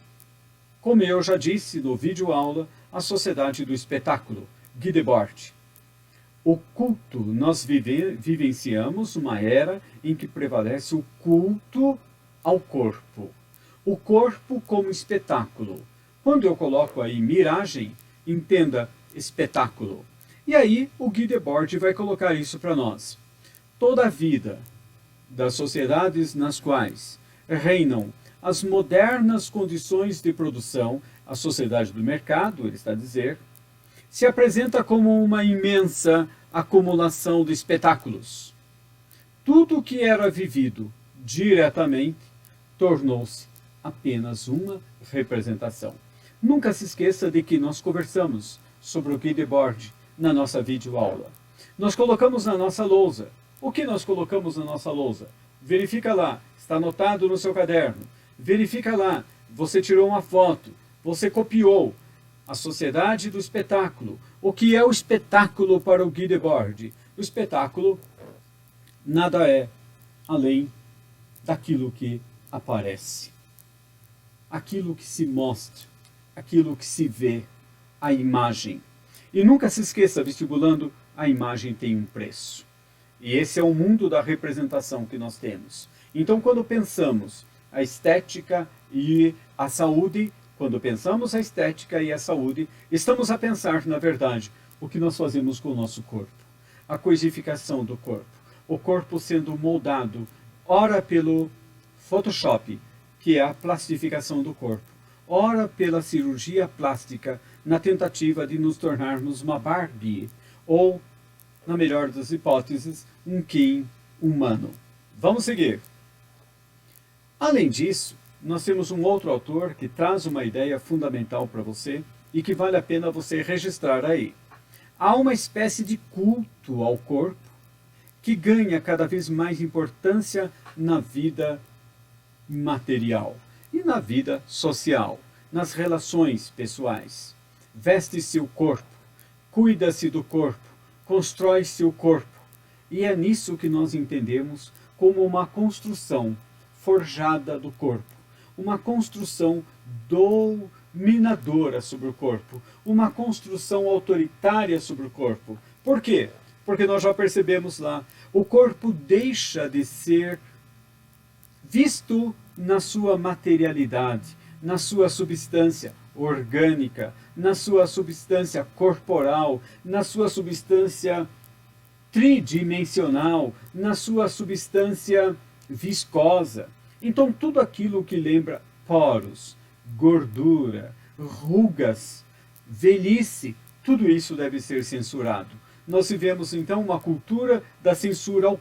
Speaker 1: como eu já disse no vídeo aula, a Sociedade do Espetáculo, Guy Debord. O culto, nós vivenciamos uma era em que prevalece o culto ao corpo. o corpo como espetáculo. Quando eu coloco aí miragem, entenda espetáculo. E aí o Guy Debord vai colocar isso para nós. Toda a vida das sociedades nas quais reinam as modernas condições de produção, a sociedade do mercado, ele está a dizer, se apresenta como uma imensa acumulação de espetáculos. Tudo que era vivido diretamente tornou-se apenas uma representação. Nunca se esqueça de que nós conversamos sobre o Guy Debord na nossa videoaula. Nós colocamos na nossa lousa. O que nós colocamos na nossa lousa? Verifica lá, está anotado no seu caderno. Verifica lá, você tirou uma foto, você copiou. A sociedade do espetáculo. O que é o espetáculo para o Guy Debord? O espetáculo nada é além daquilo que aparece. Aquilo que se mostra, aquilo que se vê, a imagem. E nunca se esqueça, vestibulando, a imagem tem um preço. E esse é o mundo da representação que nós temos. Então, quando pensamos a estética e a saúde, quando pensamos a estética e a saúde, estamos a pensar, na verdade, o que nós fazemos com o nosso corpo. A coisificação do corpo. O corpo sendo moldado, ora pelo Photoshop, que é a plastificação do corpo, ora pela cirurgia plástica, na tentativa de nos tornarmos uma Barbie, ou, na melhor das hipóteses, um Ken humano. Vamos seguir. Além disso, nós temos um outro autor que traz uma ideia fundamental para você e que vale a pena você registrar aí. Há uma espécie de culto ao corpo que ganha cada vez mais importância na vida material e na vida social, nas relações pessoais. Veste-se o corpo, cuida-se do corpo, constrói-se o corpo. E é nisso que nós entendemos como uma construção forjada do corpo. Uma construção dominadora sobre o corpo, uma construção autoritária sobre o corpo. Por quê? Porque nós já percebemos lá, o corpo deixa de ser visto na sua materialidade, na sua substância orgânica, na sua substância corporal, na sua substância tridimensional, na sua substância viscosa. Então, tudo aquilo que lembra poros, gordura, rugas, velhice, tudo isso deve ser censurado. Nós vivemos, então, uma cultura da censura ao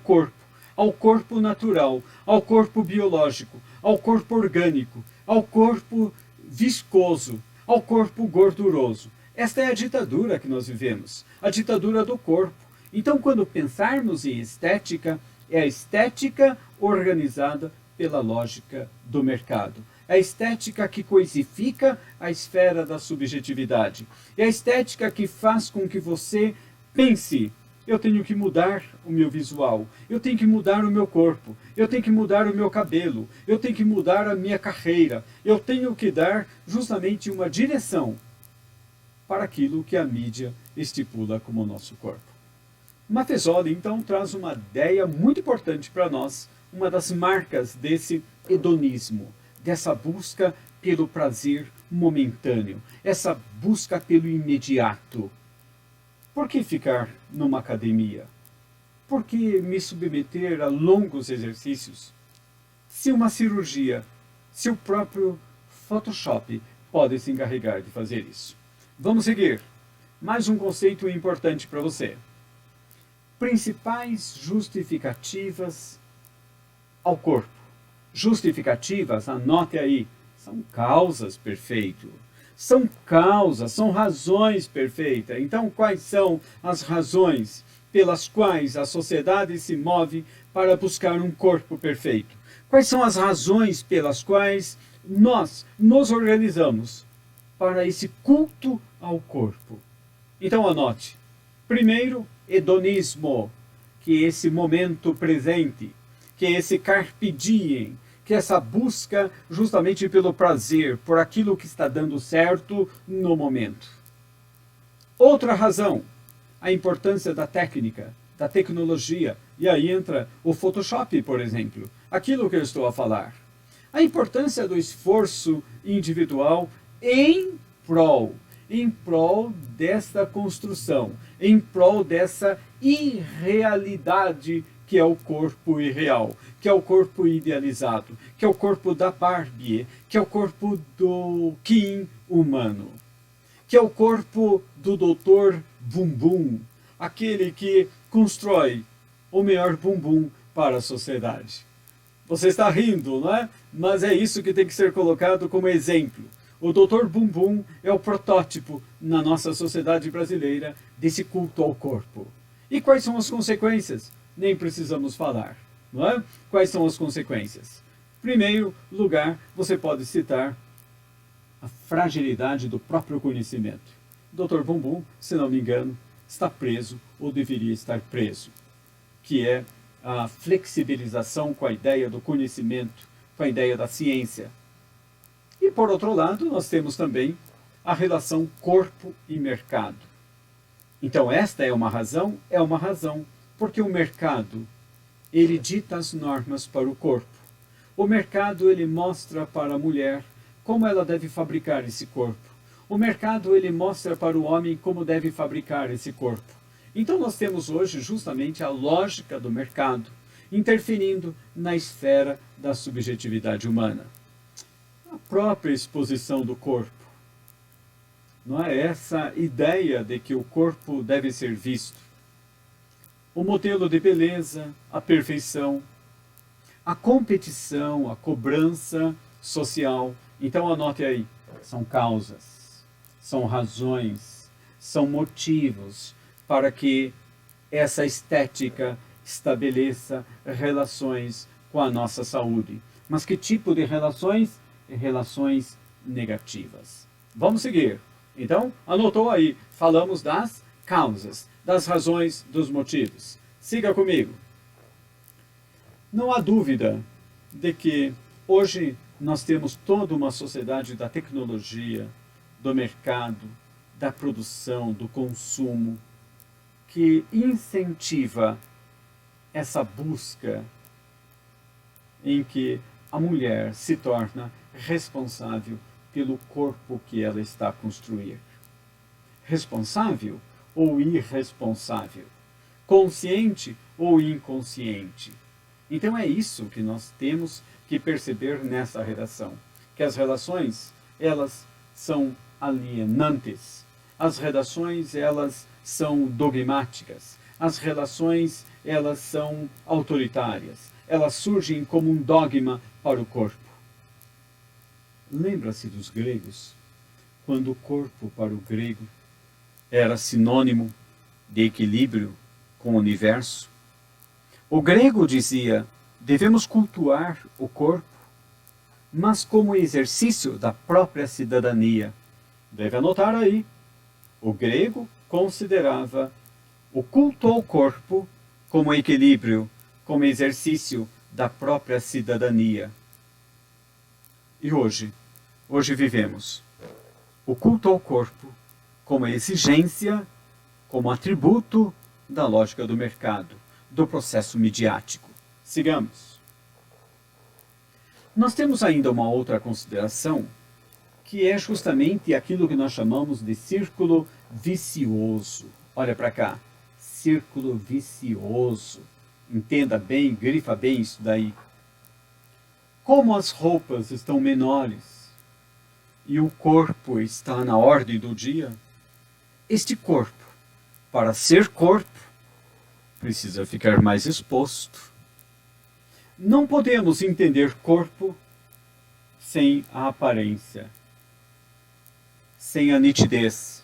Speaker 1: corpo natural, ao corpo biológico, ao corpo orgânico, ao corpo viscoso, ao corpo gorduroso. Esta é a ditadura que nós vivemos, a ditadura do corpo. Então, quando pensarmos em estética, é a estética organizada pela lógica do mercado. É a estética que coisifica a esfera da subjetividade. É a estética que faz com que você pense: eu tenho que mudar o meu visual, eu tenho que mudar o meu corpo, eu tenho que mudar o meu cabelo, eu tenho que mudar a minha carreira, eu tenho que dar justamente uma direção para aquilo que a mídia estipula como o nosso corpo. Maffesoli, então, traz uma ideia muito importante para nós, uma das marcas desse hedonismo, dessa busca pelo prazer momentâneo, essa busca pelo imediato. Por que ficar numa academia? Por que me submeter a longos exercícios? Se uma cirurgia, se o próprio Photoshop pode se encarregar de fazer isso. Vamos seguir. Mais um conceito importante para você. Principais justificativas ao corpo. Justificativas, anote aí, são causas, perfeito. São causas, são razões perfeitas. Então, quais são as razões pelas quais a sociedade se move para buscar um corpo perfeito? Quais são as razões pelas quais nós nos organizamos para esse culto ao corpo? Então, anote. Primeiro, hedonismo, que é esse momento presente, que é esse carpe diem, que é essa busca justamente pelo prazer, por aquilo que está dando certo no momento. Outra razão, a importância da técnica, da tecnologia, e aí entra o Photoshop, por exemplo, aquilo que eu estou a falar. A importância do esforço individual em prol desta construção, em prol dessa irrealidade que é o corpo irreal, que é o corpo idealizado, que é o corpo da Barbie, que é o corpo do Kim humano, que é o corpo do Dr. Bumbum, aquele que constrói o melhor bumbum para a sociedade. Você está rindo, não é? Mas é isso que tem que ser colocado como exemplo. O Dr. Bumbum é o protótipo na nossa sociedade brasileira desse culto ao corpo. E quais são as consequências? Nem precisamos falar, não é? Quais são as consequências? Primeiro lugar, você pode citar a fragilidade do próprio conhecimento. O Dr. Bumbum, se não me engano, está preso ou deveria estar preso, que é a flexibilização com a ideia do conhecimento, com a ideia da ciência. E, por outro lado, nós temos também a relação corpo e mercado. Então, esta é uma razão, porque o mercado, ele dita as normas para o corpo. O mercado, ele mostra para a mulher como ela deve fabricar esse corpo. O mercado, ele mostra para o homem como deve fabricar esse corpo. Então, nós temos hoje justamente a lógica do mercado interferindo na esfera da subjetividade humana. A própria exposição do corpo. Não é essa ideia de que o corpo deve ser visto. O modelo de beleza, a perfeição, a competição, a cobrança social. Então anote aí, são causas, são razões, são motivos para que essa estética estabeleça relações com a nossa saúde. Mas que tipo de relações? Relações negativas. Vamos seguir. Então, anotou aí, falamos das causas, das razões, dos motivos. Siga comigo. Não há dúvida de que hoje nós temos toda uma sociedade da tecnologia, do mercado, da produção, do consumo, que incentiva essa busca em que a mulher se torna responsável pelo corpo que ela está a construir. Responsável ou irresponsável? Consciente ou inconsciente? Então é isso que nós temos que perceber nessa relação. Que as relações, elas são alienantes. As relações, elas são dogmáticas. As relações, elas são autoritárias. Elas surgem como um dogma para o corpo. Lembra-se dos gregos? Quando o corpo para o grego era sinônimo de equilíbrio com o universo. O grego dizia, devemos cultuar o corpo, mas como exercício da própria cidadania. Deve anotar aí. O grego considerava o culto ao corpo como equilíbrio, como exercício da própria cidadania. E hoje vivemos o culto ao corpo como exigência, como atributo da lógica do mercado, do processo midiático. Sigamos. Nós temos ainda uma outra consideração, que é justamente aquilo que nós chamamos de círculo vicioso. Olha para cá, círculo vicioso. Entenda bem, grifa bem isso daí. Como as roupas estão menores e o corpo está na ordem do dia, este corpo, para ser corpo, precisa ficar mais exposto. Não podemos entender corpo sem a aparência, sem a nitidez.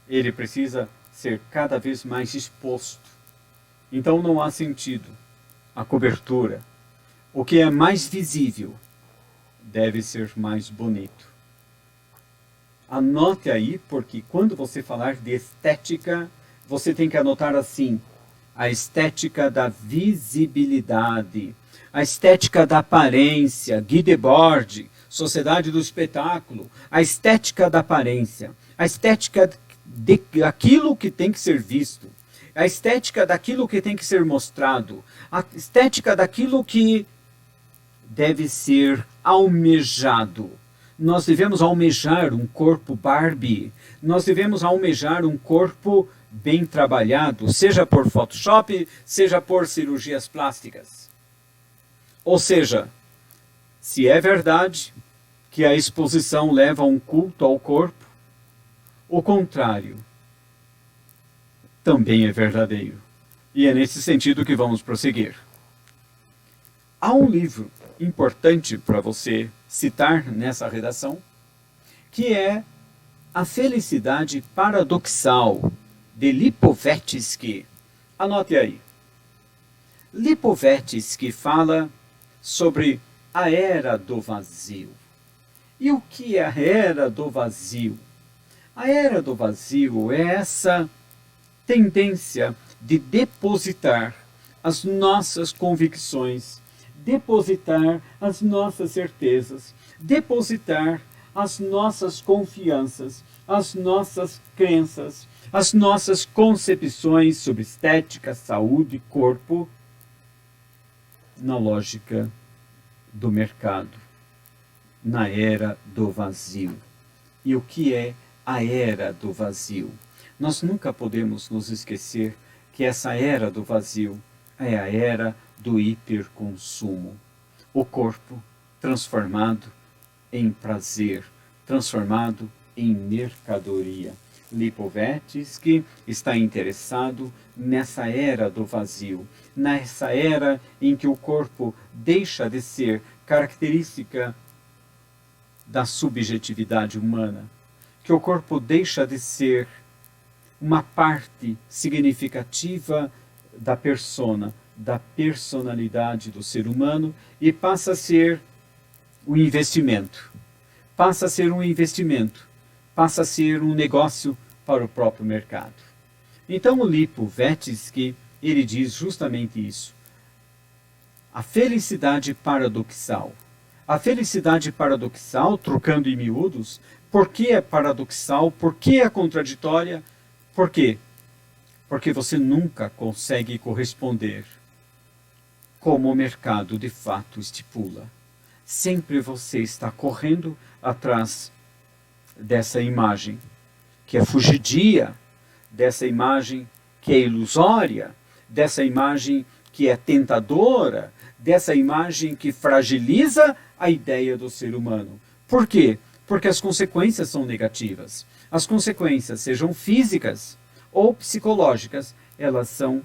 Speaker 1: Ele precisa ser cada vez mais exposto. Então não há sentido a cobertura. O que é mais visível deve ser mais bonito. Anote aí, porque quando você falar de estética, você tem que anotar assim: a estética da visibilidade, a estética da aparência, Guy Debord, Sociedade do Espetáculo, a estética da aparência, a estética daquilo que tem que ser visto, a estética daquilo que tem que ser mostrado, a estética daquilo que
Speaker 2: deve ser almejado. Nós devemos almejar um corpo Barbie. Nós devemos almejar um corpo bem trabalhado, seja por Photoshop, seja por cirurgias plásticas. Ou seja, se é verdade que a exposição leva a um culto ao corpo, o contrário também é verdadeiro. E é nesse sentido que vamos prosseguir. Há um livro importante para você citar nessa redação, que é A Felicidade Paradoxal, de Lipovetsky. Anote aí. Lipovetsky fala sobre a era do vazio. E o que é a era do vazio? A era do vazio é essa tendência de depositar as nossas convicções, depositar as nossas certezas, depositar as nossas confianças, as nossas crenças, as nossas concepções sobre estética, saúde e corpo na lógica do mercado, na era do vazio. E o que é a era do vazio? Nós nunca podemos nos esquecer que essa era do vazio é a era do hiperconsumo. O corpo transformado em prazer, transformado em mercadoria. Lipovetsky está interessado nessa era do vazio, nessa era em que o corpo deixa de ser característica da subjetividade humana, que o corpo deixa de ser uma parte significativa da persona, da personalidade do ser humano e passa a ser um investimento. Passa a ser um investimento, passa a ser um negócio para o próprio mercado. Então o Lipovetsky, ele diz justamente isso. A felicidade paradoxal. A felicidade paradoxal, trocando em miúdos, por que é paradoxal? Por que é contraditória? Por quê? Porque você nunca consegue corresponder como o mercado de fato estipula. Sempre você está correndo atrás dessa imagem que é fugidia, dessa imagem que é ilusória, dessa imagem que é tentadora, dessa imagem que fragiliza a ideia do ser humano. Por quê? Porque as consequências são negativas. As consequências, sejam físicas ou psicológicas, elas são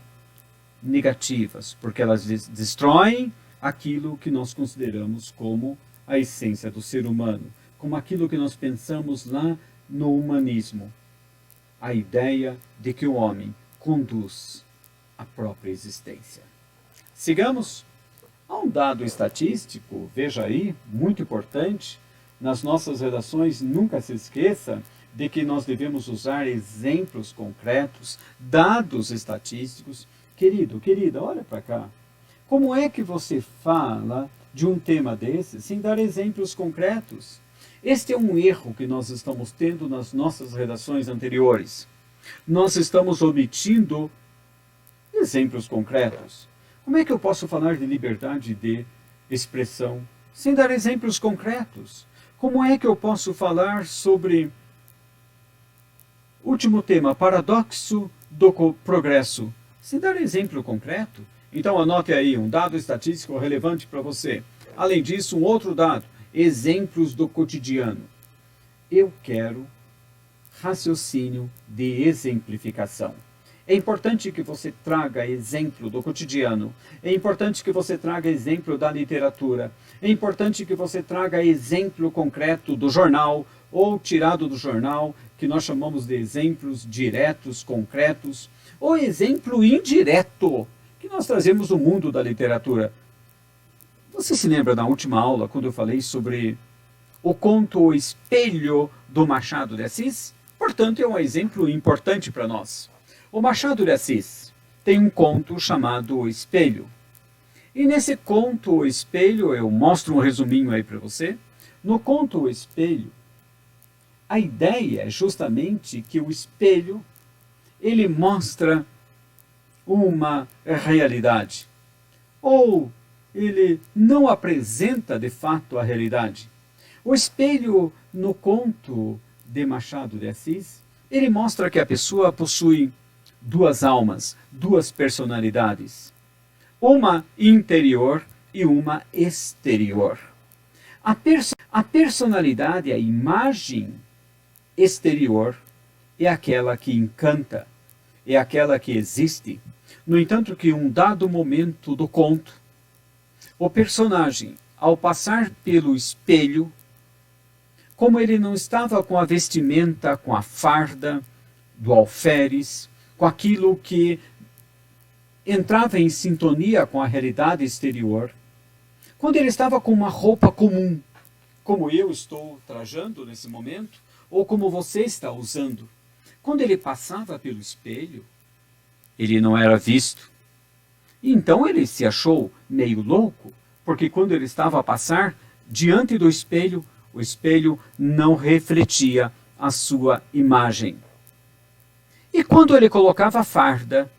Speaker 2: negativas, porque elas destroem aquilo que nós consideramos como a essência do ser humano, como aquilo que nós pensamos lá no humanismo, a ideia de que o homem conduz a própria existência. Sigamos. Há um dado estatístico, veja aí, muito importante, nas nossas redações, nunca se esqueça de que nós devemos usar exemplos concretos, dados estatísticos. Querido, querida, olha para cá. Como é que você fala de um tema desse sem dar exemplos concretos? Este é um erro que nós estamos tendo nas nossas redações anteriores. Nós estamos omitindo exemplos concretos. Como é que eu posso falar de liberdade de expressão sem dar exemplos concretos? Como é que eu posso falar sobre último tema, paradoxo do progresso, sem dar exemplo concreto? Então anote aí um dado estatístico relevante para você. Além disso, um outro dado, exemplos do cotidiano. Eu quero raciocínio de exemplificação. É importante que você traga exemplo do cotidiano. É importante que você traga exemplo da literatura. É importante que você traga exemplo concreto do jornal ou tirado do jornal, que nós chamamos de exemplos diretos, concretos, ou exemplo indireto, que nós trazemos do mundo da literatura. Você se lembra da última aula, quando eu falei sobre o conto O Espelho do Machado de Assis? Portanto, é um exemplo importante para nós. O Machado de Assis tem um conto chamado O Espelho. E nesse conto O Espelho, eu mostro um resuminho aí para você. No conto O Espelho, a ideia é justamente que o espelho, ele mostra uma realidade. Ou ele não apresenta de fato a realidade. O espelho, no conto de Machado de Assis, ele mostra que a pessoa possui duas almas, duas personalidades, uma interior e uma exterior. A personalidade, a imagem exterior, é aquela que encanta, é aquela que existe. No entanto, que em um dado momento do conto, o personagem, ao passar pelo espelho, como ele não estava com a vestimenta, com a farda do alferes, com aquilo que entrava em sintonia com a realidade exterior, quando ele estava com uma roupa comum, como eu estou trajando nesse momento, ou como você está usando, quando ele passava pelo espelho, ele não era visto. Então ele se achou meio louco, porque quando ele estava a passar diante do espelho, o espelho não refletia a sua imagem. E quando ele colocava a farda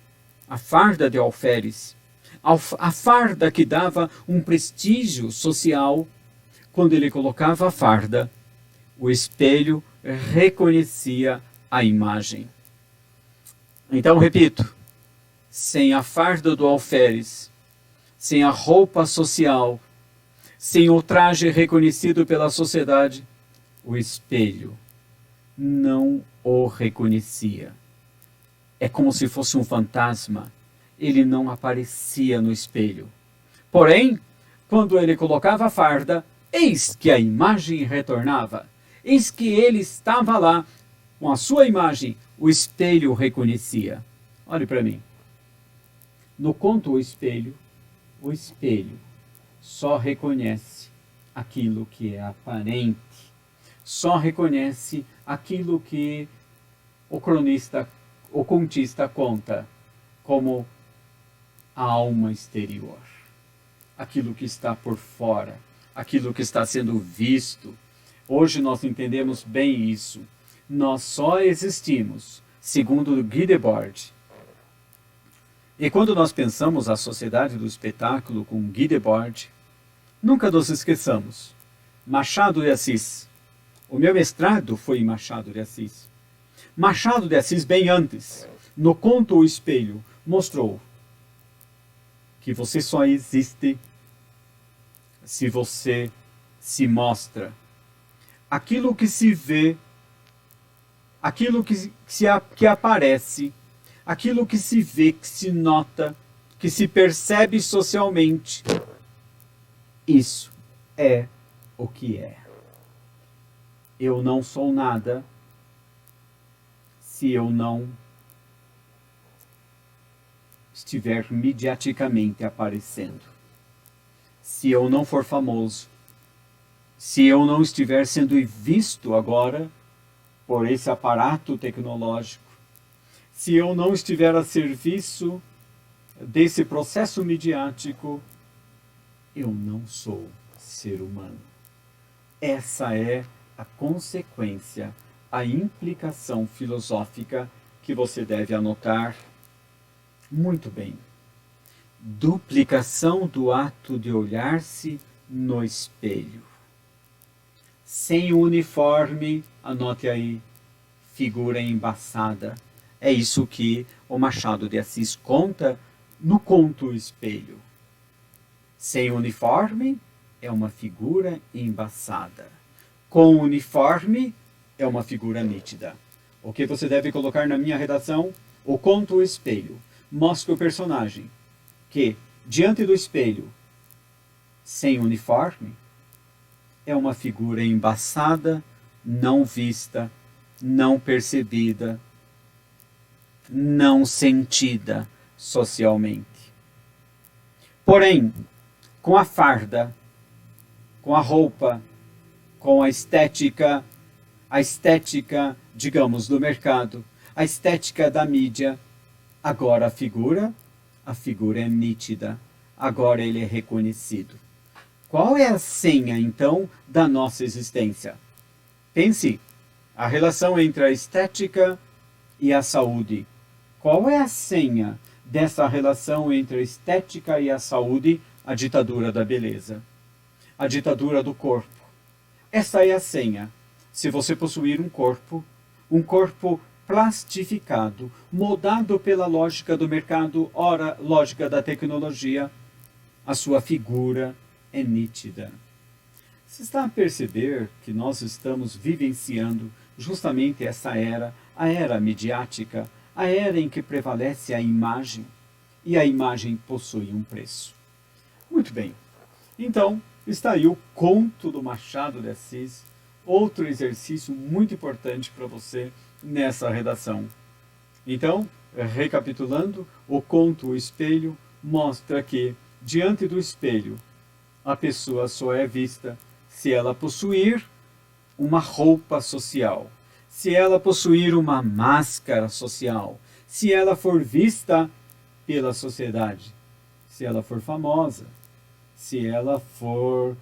Speaker 2: de alferes, a farda que dava um prestígio social, quando ele colocava a farda, o espelho reconhecia a imagem. Então, repito, sem a farda do alferes, sem a roupa social, sem o traje reconhecido pela sociedade, o espelho não o reconhecia. É como se fosse um fantasma. Ele não aparecia no espelho. Porém, quando ele colocava a farda, eis que a imagem retornava. Eis que ele estava lá, com a sua imagem, o espelho reconhecia. Olhe para mim. No conto o espelho só reconhece aquilo que é aparente, só reconhece aquilo que o cronista, o contista conta como a alma exterior, aquilo que está por fora, aquilo que está sendo visto. Hoje nós entendemos bem isso. Nós só existimos, segundo Guy Debord. E quando nós pensamos a sociedade do espetáculo com Guy Debord, nunca nos esqueçamos. Machado de Assis. O meu mestrado foi em Machado de Assis. Machado de Assis, bem antes, no conto O Espelho, mostrou que você só existe se você se mostra. Aquilo que se vê, aquilo que aparece, aquilo que se vê, que se nota, que se percebe socialmente, isso é o que é. Eu não sou nada se eu não estiver mediaticamente aparecendo. Se eu não for famoso, se eu não estiver sendo visto agora por esse aparato tecnológico, se eu não estiver a serviço desse processo midiático, eu não sou ser humano. Essa é a consequência, a implicação filosófica que você deve anotar muito bem. Duplicação do ato de olhar-se no espelho. Sem uniforme, anote aí, figura embaçada. É isso que o Machado de Assis conta no conto O Espelho. Sem uniforme, é uma figura embaçada. Com uniforme, é uma figura nítida. O que você deve colocar na minha redação? O conto O Espelho mostra o personagem que, diante do espelho, sem uniforme, é uma figura embaçada, não vista, não percebida, não sentida socialmente. Porém, com a farda, com a roupa, com a estética, digamos, do mercado, a estética da mídia, agora a figura é nítida, agora ele é reconhecido. Qual é a senha, então, da nossa existência? Pense, a relação entre a estética e a saúde. Qual é a senha dessa relação entre a estética e a saúde a ditadura da beleza, a ditadura do corpo. Essa é a senha. Se você possuir um corpo plastificado, moldado pela lógica do mercado, ora lógica da tecnologia, a sua figura é nítida. Você está a perceber que nós estamos vivenciando justamente essa era, a era midiática, a era em que prevalece a imagem, e a imagem possui um preço. Muito bem, então está aí o conto do Machado de Assis, outro exercício muito importante para você nessa redação. Então, recapitulando, o conto O Espelho mostra que, diante do espelho, a pessoa só é vista se ela possuir uma roupa social, se ela possuir uma máscara social, se ela for vista pela sociedade, se ela for famosa, se ela for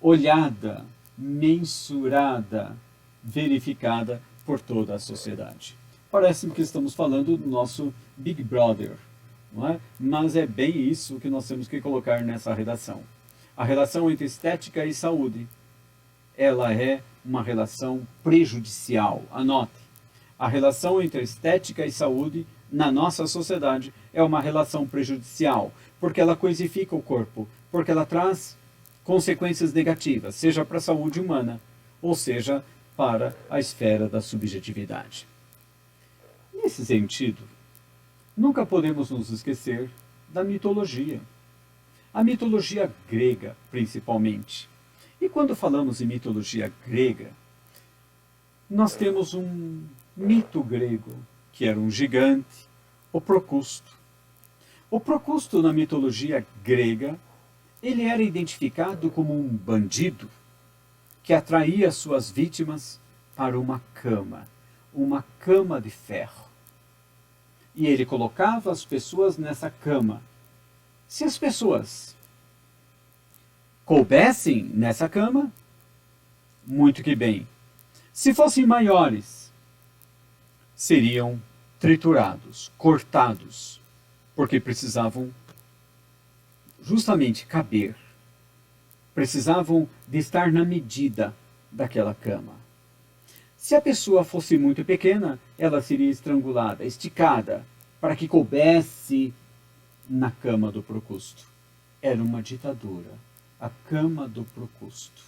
Speaker 2: olhada, mensurada, verificada por toda a sociedade. Parece-me que estamos falando do nosso Big Brother, não é? Mas é bem isso que nós temos que colocar nessa redação. A relação entre estética e saúde, ela é uma relação prejudicial. Anote, a relação entre estética e saúde na nossa sociedade é uma relação prejudicial, porque ela coisifica o corpo, porque ela traz consequências negativas, seja para a saúde humana, ou seja, para a esfera da subjetividade. Nesse sentido, nunca podemos nos esquecer da mitologia. A mitologia grega, principalmente. E quando falamos em mitologia grega, nós temos um mito grego, que era um gigante, o Procusto. O Procusto, na mitologia grega, ele era identificado como um bandido que atraía suas vítimas para uma cama de ferro. E ele colocava as pessoas nessa cama. Se as pessoas coubessem nessa cama, muito que bem. Se fossem maiores, seriam triturados, cortados, porque precisavam justamente caber. Precisavam de estar na medida daquela cama. Se a pessoa fosse muito pequena, ela seria estrangulada, esticada, para que coubesse na cama do Procusto. Era uma ditadura, a cama do Procusto.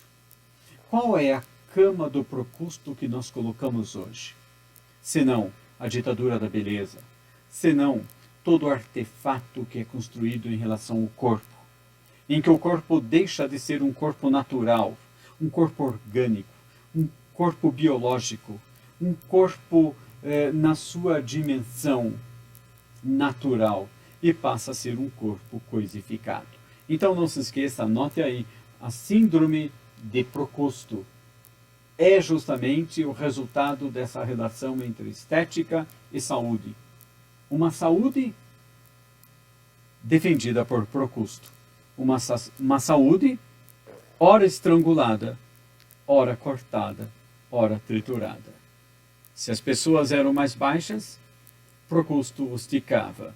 Speaker 2: Qual é a cama do Procusto que nós colocamos hoje? Senão a ditadura da beleza, senão todo artefato que é construído em relação ao corpo, em que o corpo deixa de ser um corpo natural, um corpo orgânico, um corpo biológico, um corpo na sua dimensão natural e passa a ser um corpo coisificado. Então não se esqueça, anote aí, a síndrome de Procusto é justamente o resultado dessa relação entre estética e saúde. Uma saúde defendida por Procusto. Uma saúde ora estrangulada, ora cortada, ora triturada. Se as pessoas eram mais baixas, Procusto os esticava.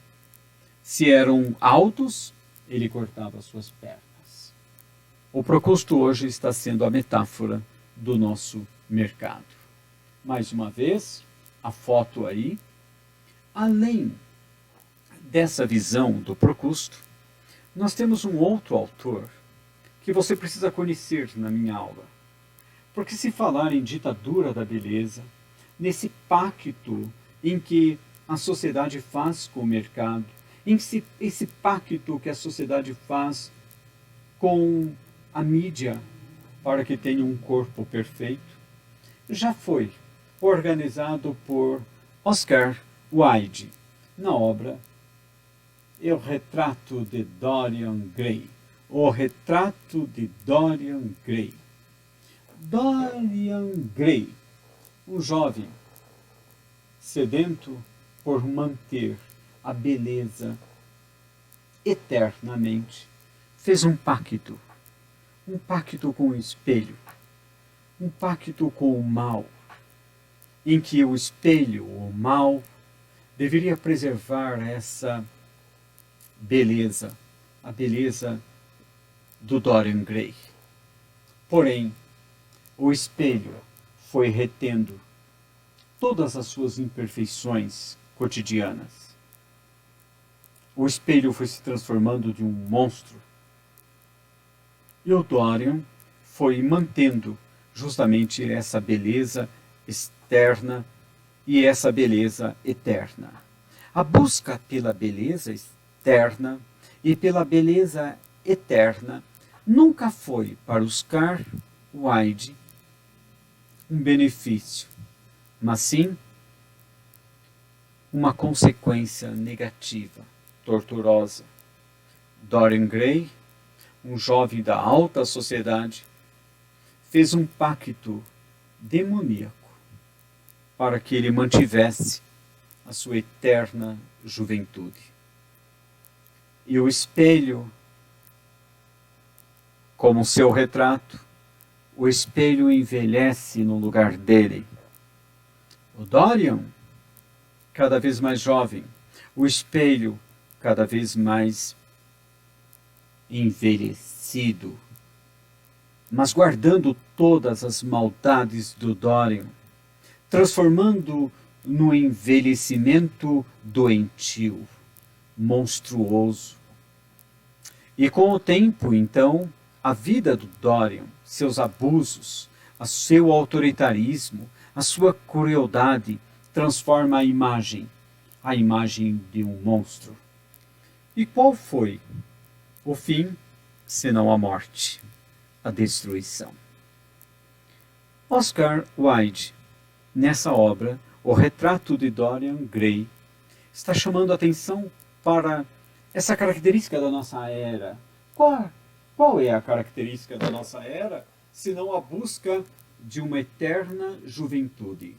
Speaker 2: Se eram altos, ele cortava suas pernas. O Procusto hoje está sendo a metáfora do nosso mercado. Mais uma vez, a foto aí. Além dessa visão do Procusto, nós temos um outro autor que você precisa conhecer na minha aula. Porque se falar em ditadura da beleza, nesse pacto em que a sociedade faz com o mercado, esse pacto que a sociedade faz com a mídia para que tenha um corpo perfeito, já foi organizado por Oscar Wilde na obra O Retrato de Dorian Gray. O Retrato de Dorian Gray. Dorian Gray, um jovem sedento por manter a beleza eternamente, fez um pacto com o espelho, um pacto com o mal, em que o espelho, o mal, deveria preservar essa beleza, a beleza do Dorian Gray. Porém, o espelho foi retendo todas as suas imperfeições cotidianas. O espelho foi se transformando de um monstro. E o Dorian foi mantendo justamente essa beleza externa e essa beleza eterna. A busca pela beleza externa e pela beleza eterna nunca foi para Oscar Wilde um benefício, mas sim uma consequência negativa, torturosa. Dorian Gray, um jovem da alta sociedade, fez um pacto demoníaco para que ele mantivesse a sua eterna juventude. E o espelho, como seu retrato, o espelho envelhece no lugar dele. O Dorian, cada vez mais jovem, o espelho cada vez mais envelhecido, mas guardando todas as maldades do Dorian, transformando no envelhecimento doentio, monstruoso. E com o tempo, então, a vida do Dorian, seus abusos, o seu autoritarismo, a sua crueldade, transforma a imagem de um monstro. E qual foi o fim, senão a morte, a destruição? Oscar Wilde, nessa obra, O Retrato de Dorian Gray, está chamando a atenção para essa característica da nossa era. Qual é a característica da nossa era, senão a busca de uma eterna juventude?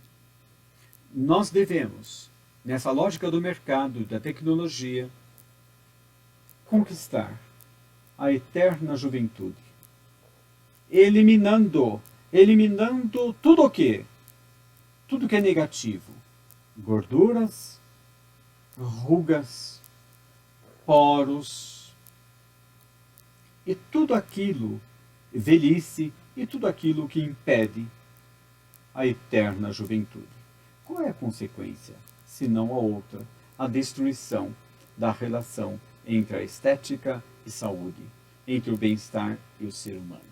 Speaker 2: Nós devemos, nessa lógica do mercado, da tecnologia, conquistar a eterna juventude, eliminando tudo o que? Tudo que é negativo. Gorduras, rugas, poros, e tudo aquilo, velhice, e tudo aquilo que impede a eterna juventude. Qual é a consequência, se não a outra? A destruição da relação entre a estética e saúde, entre o bem-estar e o ser humano.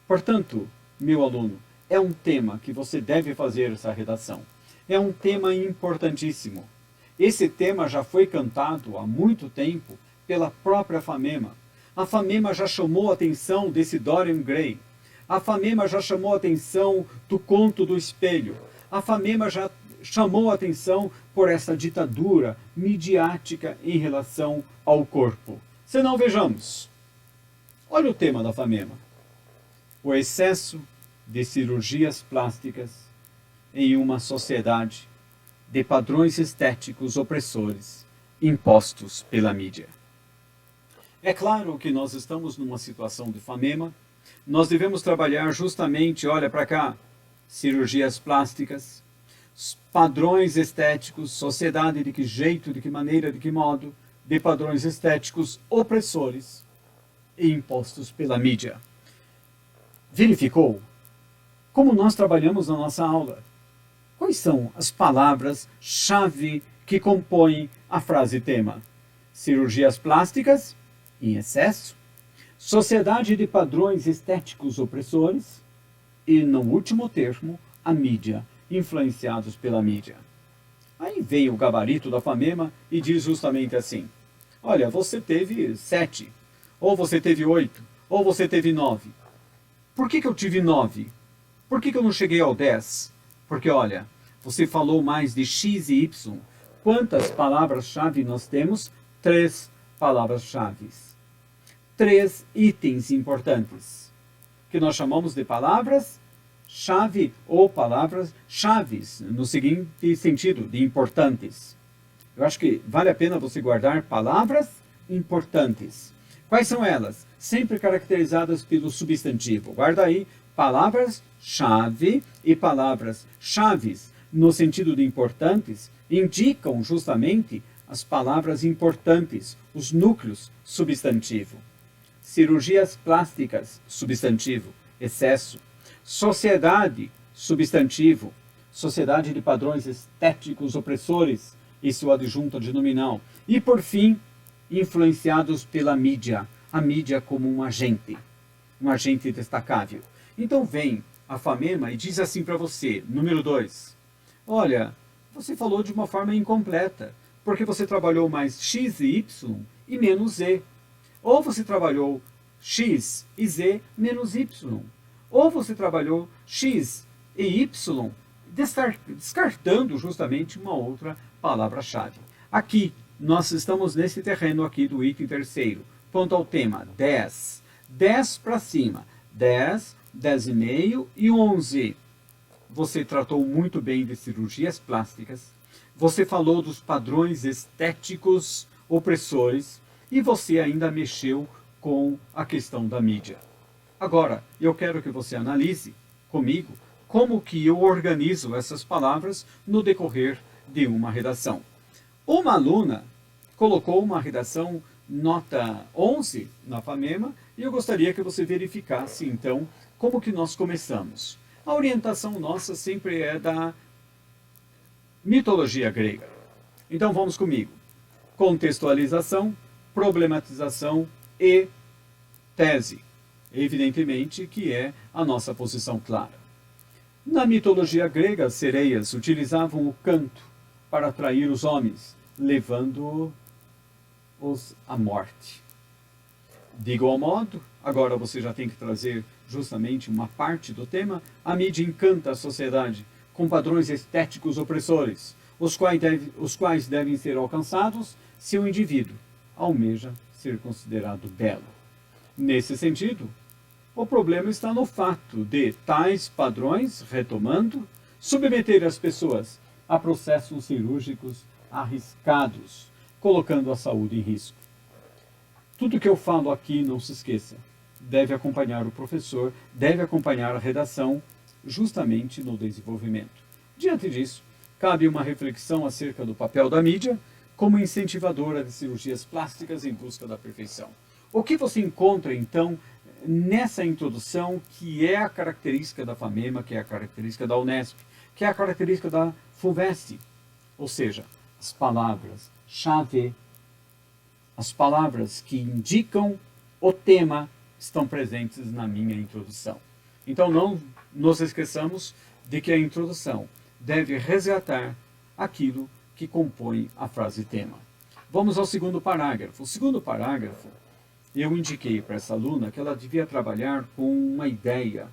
Speaker 2: Portanto, meu aluno, é um tema que você deve fazer essa redação. É um tema importantíssimo. Esse tema já foi cantado há muito tempo pela própria Famema. A Famema já chamou a atenção desse Dorian Gray. A Famema já chamou a atenção do conto do espelho. A Famema já chamou a atenção por essa ditadura midiática em relação ao corpo. Se não, vejamos. Olha o tema da Famema. O excesso de cirurgias plásticas em uma sociedade de padrões estéticos opressores impostos pela mídia. É claro que nós estamos numa situação de Famema. Nós devemos trabalhar justamente, olha para cá, cirurgias plásticas, padrões estéticos, sociedade de que jeito, de que maneira, de que modo, de padrões estéticos opressores e impostos pela mídia. Verificou como nós trabalhamos na nossa aula? Quais são as palavras-chave que compõem a frase tema? Cirurgias plásticas, em excesso, sociedade de padrões estéticos opressores e, no último termo, a mídia, influenciados pela mídia. Aí vem o gabarito da Famema e diz justamente assim: olha, você teve 7, ou você teve 8, ou você teve 9. Por que eu tive 9? Por que eu não cheguei ao 10? Porque, olha, você falou mais de X e Y. Quantas palavras-chave nós temos? 3 palavras-chave. 3 itens importantes, que nós chamamos de palavras-chave ou palavras-chaves, no seguinte sentido, de importantes. Eu acho que vale a pena você guardar palavras importantes. Quais são elas? Sempre caracterizadas pelo substantivo. Guarda aí, palavras-chave e palavras-chaves, no sentido de importantes, indicam justamente as palavras importantes, os núcleos, substantivo. Cirurgias plásticas, substantivo, excesso. Sociedade, substantivo. Sociedade de padrões estéticos opressores, isso é o adjunto adnominal. E, por fim, influenciados pela mídia, a mídia como um agente destacável. Então vem a Famema e diz assim para você, número 2, olha, você falou de uma forma incompleta, porque você trabalhou mais X e Y e menos Z. Ou você trabalhou X e Z menos Y. Ou você trabalhou X e Y, descartando justamente uma outra palavra-chave. Aqui, nós estamos nesse terreno aqui do item 3º. Ponto ao tema, 10. 10 para cima. 10, 10,5 e 11. Você tratou muito bem de cirurgias plásticas. Você falou dos padrões estéticos opressores. E você ainda mexeu com a questão da mídia. Agora, eu quero que você analise comigo como que eu organizo essas palavras no decorrer de uma redação. Uma aluna colocou uma redação nota 11 na Famema e eu gostaria que você verificasse, então, como que nós começamos. A orientação nossa sempre é da mitologia grega. Então, vamos comigo. Contextualização, problematização e tese. Evidentemente que é a nossa posição clara. Na mitologia grega, as sereias utilizavam o canto para atrair os homens, levando-os à morte. De igual modo, agora você já tem que trazer justamente uma parte do tema, a mídia encanta a sociedade com padrões estéticos opressores, os quais devem ser alcançados se o indivíduo almeja ser considerado belo. Nesse sentido, o problema está no fato de tais padrões, retomando, submeter as pessoas a processos cirúrgicos arriscados, colocando a saúde em risco. Tudo que eu falo aqui, não se esqueça, deve acompanhar o professor, deve acompanhar a redação, justamente no desenvolvimento. Diante disso, cabe uma reflexão acerca do papel da mídia como incentivadora de cirurgias plásticas em busca da perfeição. O que você encontra, então, nessa introdução, que é a característica da Famema, que é a característica da Unesp, que é a característica da FUVEST? Ou seja, as palavras-chave, as palavras que indicam o tema estão presentes na minha introdução. Então, não nos esqueçamos de que a introdução deve resgatar aquilo que compõe a frase tema. Vamos ao segundo parágrafo. O segundo parágrafo, eu indiquei para essa aluna que ela devia trabalhar com uma ideia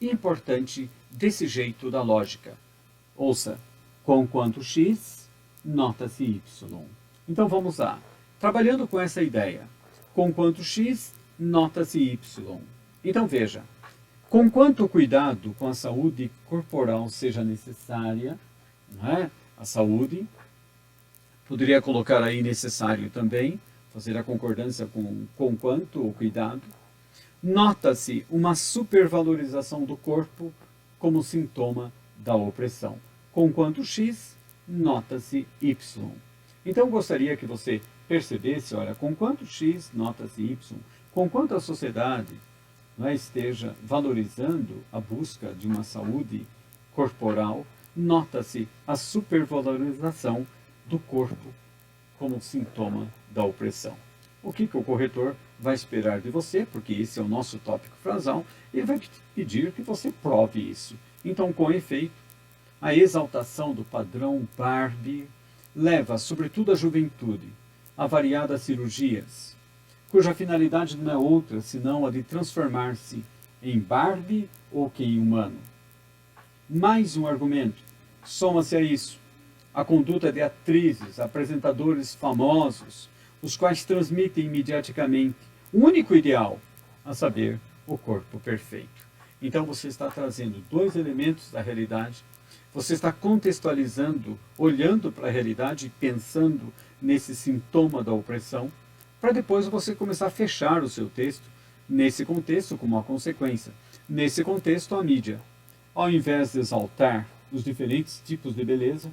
Speaker 2: importante desse jeito da lógica. Ouça, conquanto x, nota-se y. Então vamos lá. Trabalhando com essa ideia, conquanto x, nota-se y. Então veja, conquanto o cuidado com a saúde corporal seja necessária, não é? A saúde, poderia colocar aí necessário também, fazer a concordância com quanto o cuidado. Nota-se uma supervalorização do corpo como sintoma da opressão. Conquanto x, nota-se y. Então gostaria que você percebesse, olha, conquanto x, nota-se y, conquanto a sociedade esteja valorizando a busca de uma saúde corporal, nota-se a supervalorização do corpo como sintoma da opressão. O que o corretor vai esperar de você, porque esse é o nosso tópico frasal, ele vai pedir que você prove isso. Então, com efeito, a exaltação do padrão Barbie leva, sobretudo a juventude, a variadas cirurgias, cuja finalidade não é outra senão a de transformar-se em Barbie ou que em humano. Mais um argumento. Soma-se a isso a conduta de atrizes, apresentadores famosos, os quais transmitem mediaticamente o único ideal, a saber, o corpo perfeito. Então você está trazendo dois elementos da realidade, você está contextualizando, olhando para a realidade e pensando nesse sintoma da opressão, para depois você começar a fechar o seu texto nesse contexto como uma consequência. Nesse contexto, a mídia, ao invés de exaltar os diferentes tipos de beleza,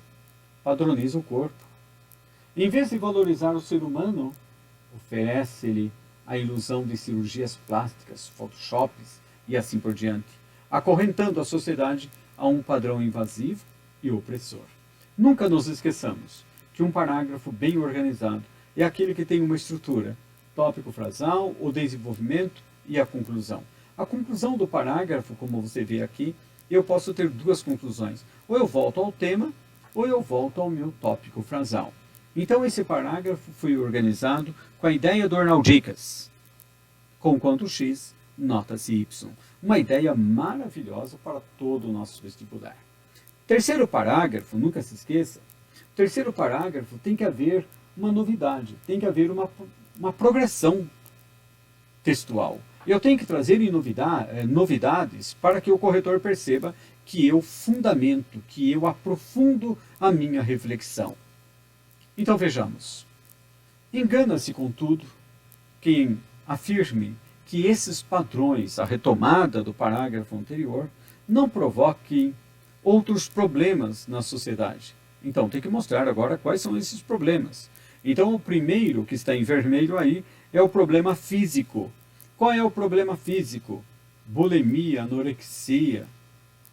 Speaker 2: padroniza o corpo. Em vez de valorizar o ser humano, oferece-lhe a ilusão de cirurgias plásticas, photoshops e assim por diante, acorrentando a sociedade a um padrão invasivo e opressor. Nunca nos esqueçamos que um parágrafo bem organizado é aquele que tem uma estrutura, tópico frasal, o desenvolvimento e a conclusão. A conclusão do parágrafo, como você vê aqui, eu posso ter duas conclusões. Ou eu volto ao tema, ou eu volto ao meu tópico frasal. Então esse parágrafo foi organizado com a ideia do Arnaldicas. Com quanto X, nota-se Y. Uma ideia maravilhosa para todo o nosso vestibular. Terceiro parágrafo, nunca se esqueça, terceiro parágrafo tem que haver uma novidade, tem que haver uma progressão textual. Eu tenho que trazer novidades para que o corretor perceba que eu fundamento, que eu aprofundo a minha reflexão. Então vejamos. Engana-se, contudo, quem afirme que esses padrões, a retomada do parágrafo anterior, não provoquem outros problemas na sociedade. Então tem que mostrar agora quais são esses problemas. Então o primeiro que está em vermelho aí é o problema físico. Qual é o problema físico? Bulimia, anorexia.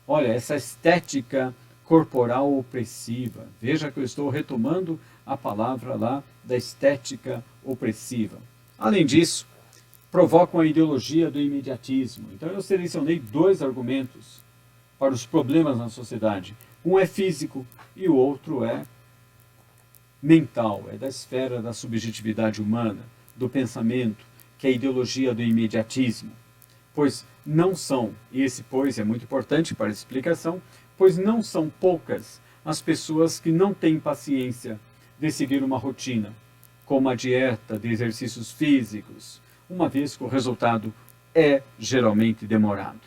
Speaker 2: Olha, essa estética corporal opressiva. Veja que eu estou retomando a palavra lá da estética opressiva. Além disso, provocam a ideologia do imediatismo. Então eu selecionei dois argumentos para os problemas na sociedade. Um é físico e o outro é mental, é da esfera da subjetividade humana, do pensamento, que é a ideologia do imediatismo. Pois não são, e esse pois é muito importante para a explicação, pois não são poucas as pessoas que não têm paciência de seguir uma rotina, como a dieta de exercícios físicos, uma vez que o resultado é geralmente demorado.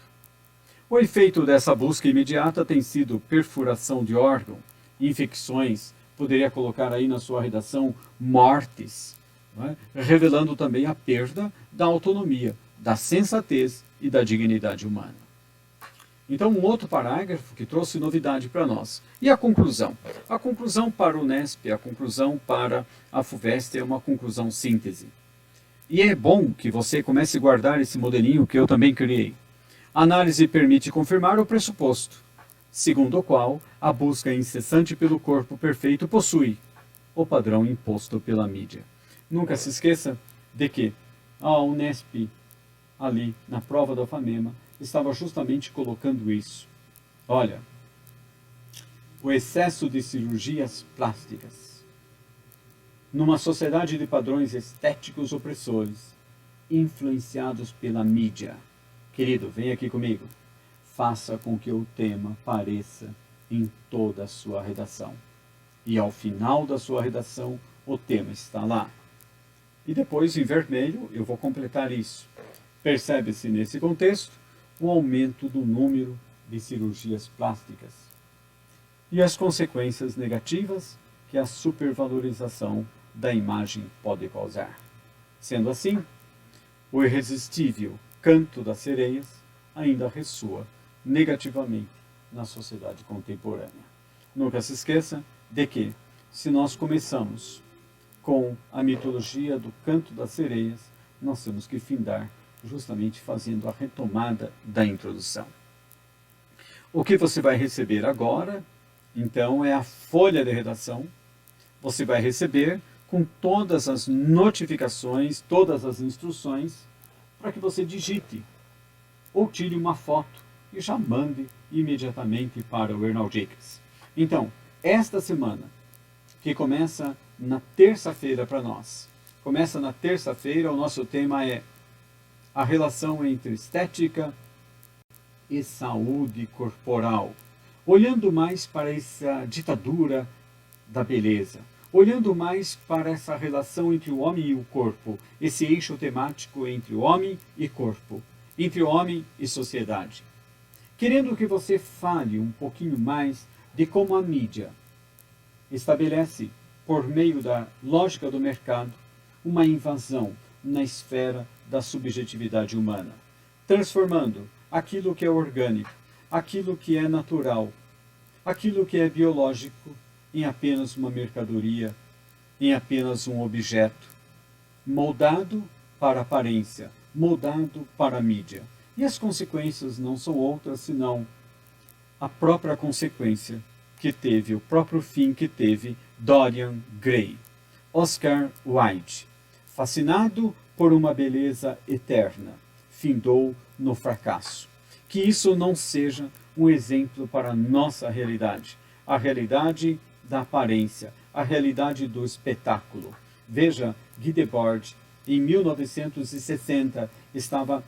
Speaker 2: O efeito dessa busca imediata tem sido perfuração de órgão, infecções, poderia colocar aí na sua redação mortes, não é? Revelando também a perda da autonomia, da sensatez e da dignidade humana. Então, um outro parágrafo que trouxe novidade para nós. E a conclusão? A conclusão para o Unesp, a conclusão para a FUVEST é uma conclusão síntese. E é bom que você comece a guardar esse modelinho que eu também criei. A análise permite confirmar o pressuposto, segundo o qual a busca incessante pelo corpo perfeito possui o padrão imposto pela mídia. Nunca se esqueça de que a Unesp, ali na prova da FAMEMA, estava justamente colocando isso. Olha, o excesso de cirurgias plásticas numa sociedade de padrões estéticos opressores, influenciados pela mídia. Querido, vem aqui comigo. Faça com que o tema apareça em toda a sua redação. E ao final da sua redação, o tema está lá. E depois, em vermelho, eu vou completar isso. Percebe-se nesse contexto o aumento do número de cirurgias plásticas e as consequências negativas que a supervalorização da imagem pode causar. Sendo assim, o irresistível canto das sereias ainda ressoa negativamente na sociedade contemporânea. Nunca se esqueça de que, se nós começamos com a mitologia do canto das sereias, nós temos que findar justamente fazendo a retomada da introdução. O que você vai receber agora, então, é a folha de redação. Você vai receber com todas as notificações, todas as instruções, para que você digite ou tire uma foto e já mande imediatamente para o Arnaldicas. Então, esta semana, que começa na terça-feira para nós, começa na terça-feira, o nosso tema é a relação entre estética e saúde corporal, olhando mais para essa ditadura da beleza, olhando mais para essa relação entre o homem e o corpo, esse eixo temático entre o homem e corpo, entre o homem e sociedade. Querendo que você fale um pouquinho mais de como a mídia estabelece, por meio da lógica do mercado, uma invasão na esfera da subjetividade humana, transformando aquilo que é orgânico, aquilo que é natural, aquilo que é biológico, em apenas uma mercadoria em apenas um objeto, moldado para a aparência, moldado para a mídia. E as consequências não são outras senão a própria consequência que teve, o próprio fim que teve Dorian Gray. Oscar Wilde, fascinado por uma beleza eterna, findou no fracasso. Que isso não seja um exemplo para a nossa realidade, a realidade da aparência, a realidade do espetáculo. Veja, Guy Debord, em 1960, estava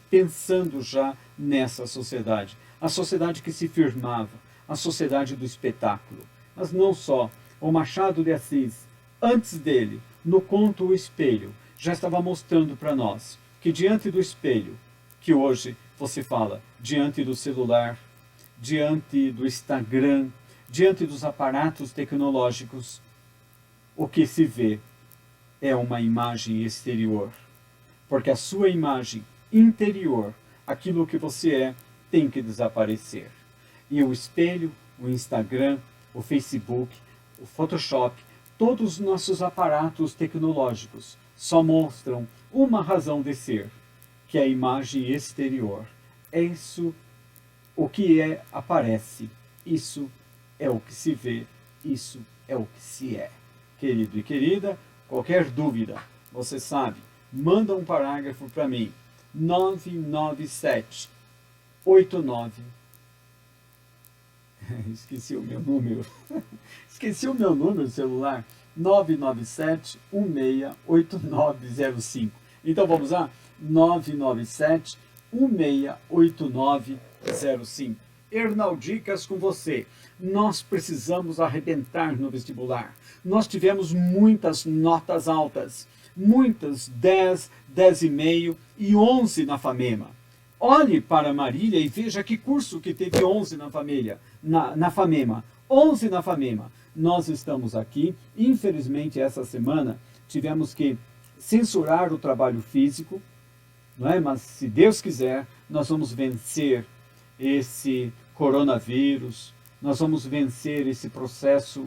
Speaker 2: pensando já nessa sociedade. A sociedade que se firmava, a sociedade do espetáculo. Mas não só. O Machado de Assis, antes dele, no conto O Espelho, já estava mostrando para nós que diante do espelho, que hoje você fala, diante do celular, diante do Instagram, diante dos aparatos tecnológicos, o que se vê é uma imagem exterior. Porque a sua imagem interior, aquilo que você é, tem que desaparecer. E o espelho, o Instagram, o Facebook, o Photoshop, todos os nossos aparatos tecnológicos só mostram uma razão de ser, que é a imagem exterior. É isso o que aparece, isso é o que se vê, isso é o que se é. Querido e querida, qualquer dúvida, você sabe, manda um parágrafo para mim, 997 89 esqueci o meu número esqueci o meu número celular, 997 168905. Então vamos lá, 997 168905. Hernaldicas com você. Nós precisamos arrebentar no vestibular. Nós tivemos muitas notas altas, muitas 10, 10,5 e 11 na FAMEMA. Olhe para Marília e veja que curso que teve 11 na família, na FAMEMA. 11 na FAMEMA. Nós estamos aqui, infelizmente essa semana tivemos que censurar o trabalho físico, não é? Mas se Deus quiser, nós vamos vencer esse coronavírus, nós vamos vencer esse processo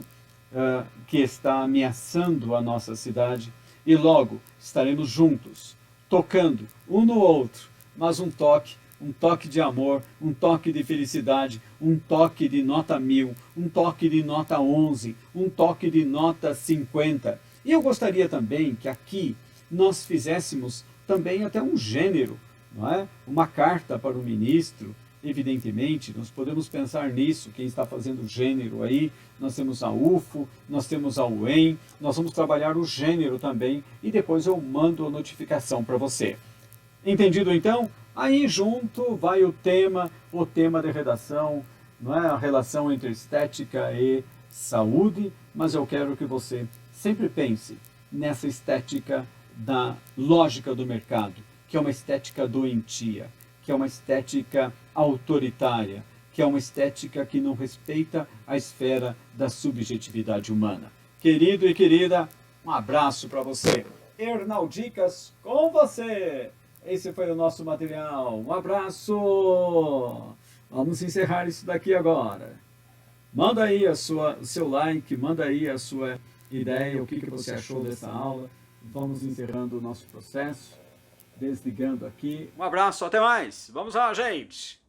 Speaker 2: que está ameaçando a nossa cidade e logo estaremos juntos, tocando um no outro, mas um toque de amor, um toque de felicidade, um toque de nota 1000, um toque de nota 11, um toque de nota 50. E eu gostaria também que aqui nós fizéssemos também até um gênero, não é? Uma carta para o ministro, evidentemente, nós podemos pensar nisso, quem está fazendo gênero aí, nós temos a UFO, nós temos a UEM, nós vamos trabalhar o gênero também e depois eu mando a notificação para você. Entendido então? Aí junto vai o tema de redação, não é? A relação entre estética e saúde, mas eu quero que você sempre pense nessa estética da lógica do mercado, que é uma estética doentia, que é uma estética autoritária, que é uma estética que não respeita a esfera da subjetividade humana. Querido e querida, um abraço para você. Hernaldicas com você! Esse foi o nosso material. Um abraço! Vamos encerrar isso daqui agora. Manda aí o seu like, manda aí a sua ideia, o que você achou dessa aula. Vamos encerrando o nosso processo. Desligando aqui. Um abraço, até mais. Vamos lá, gente.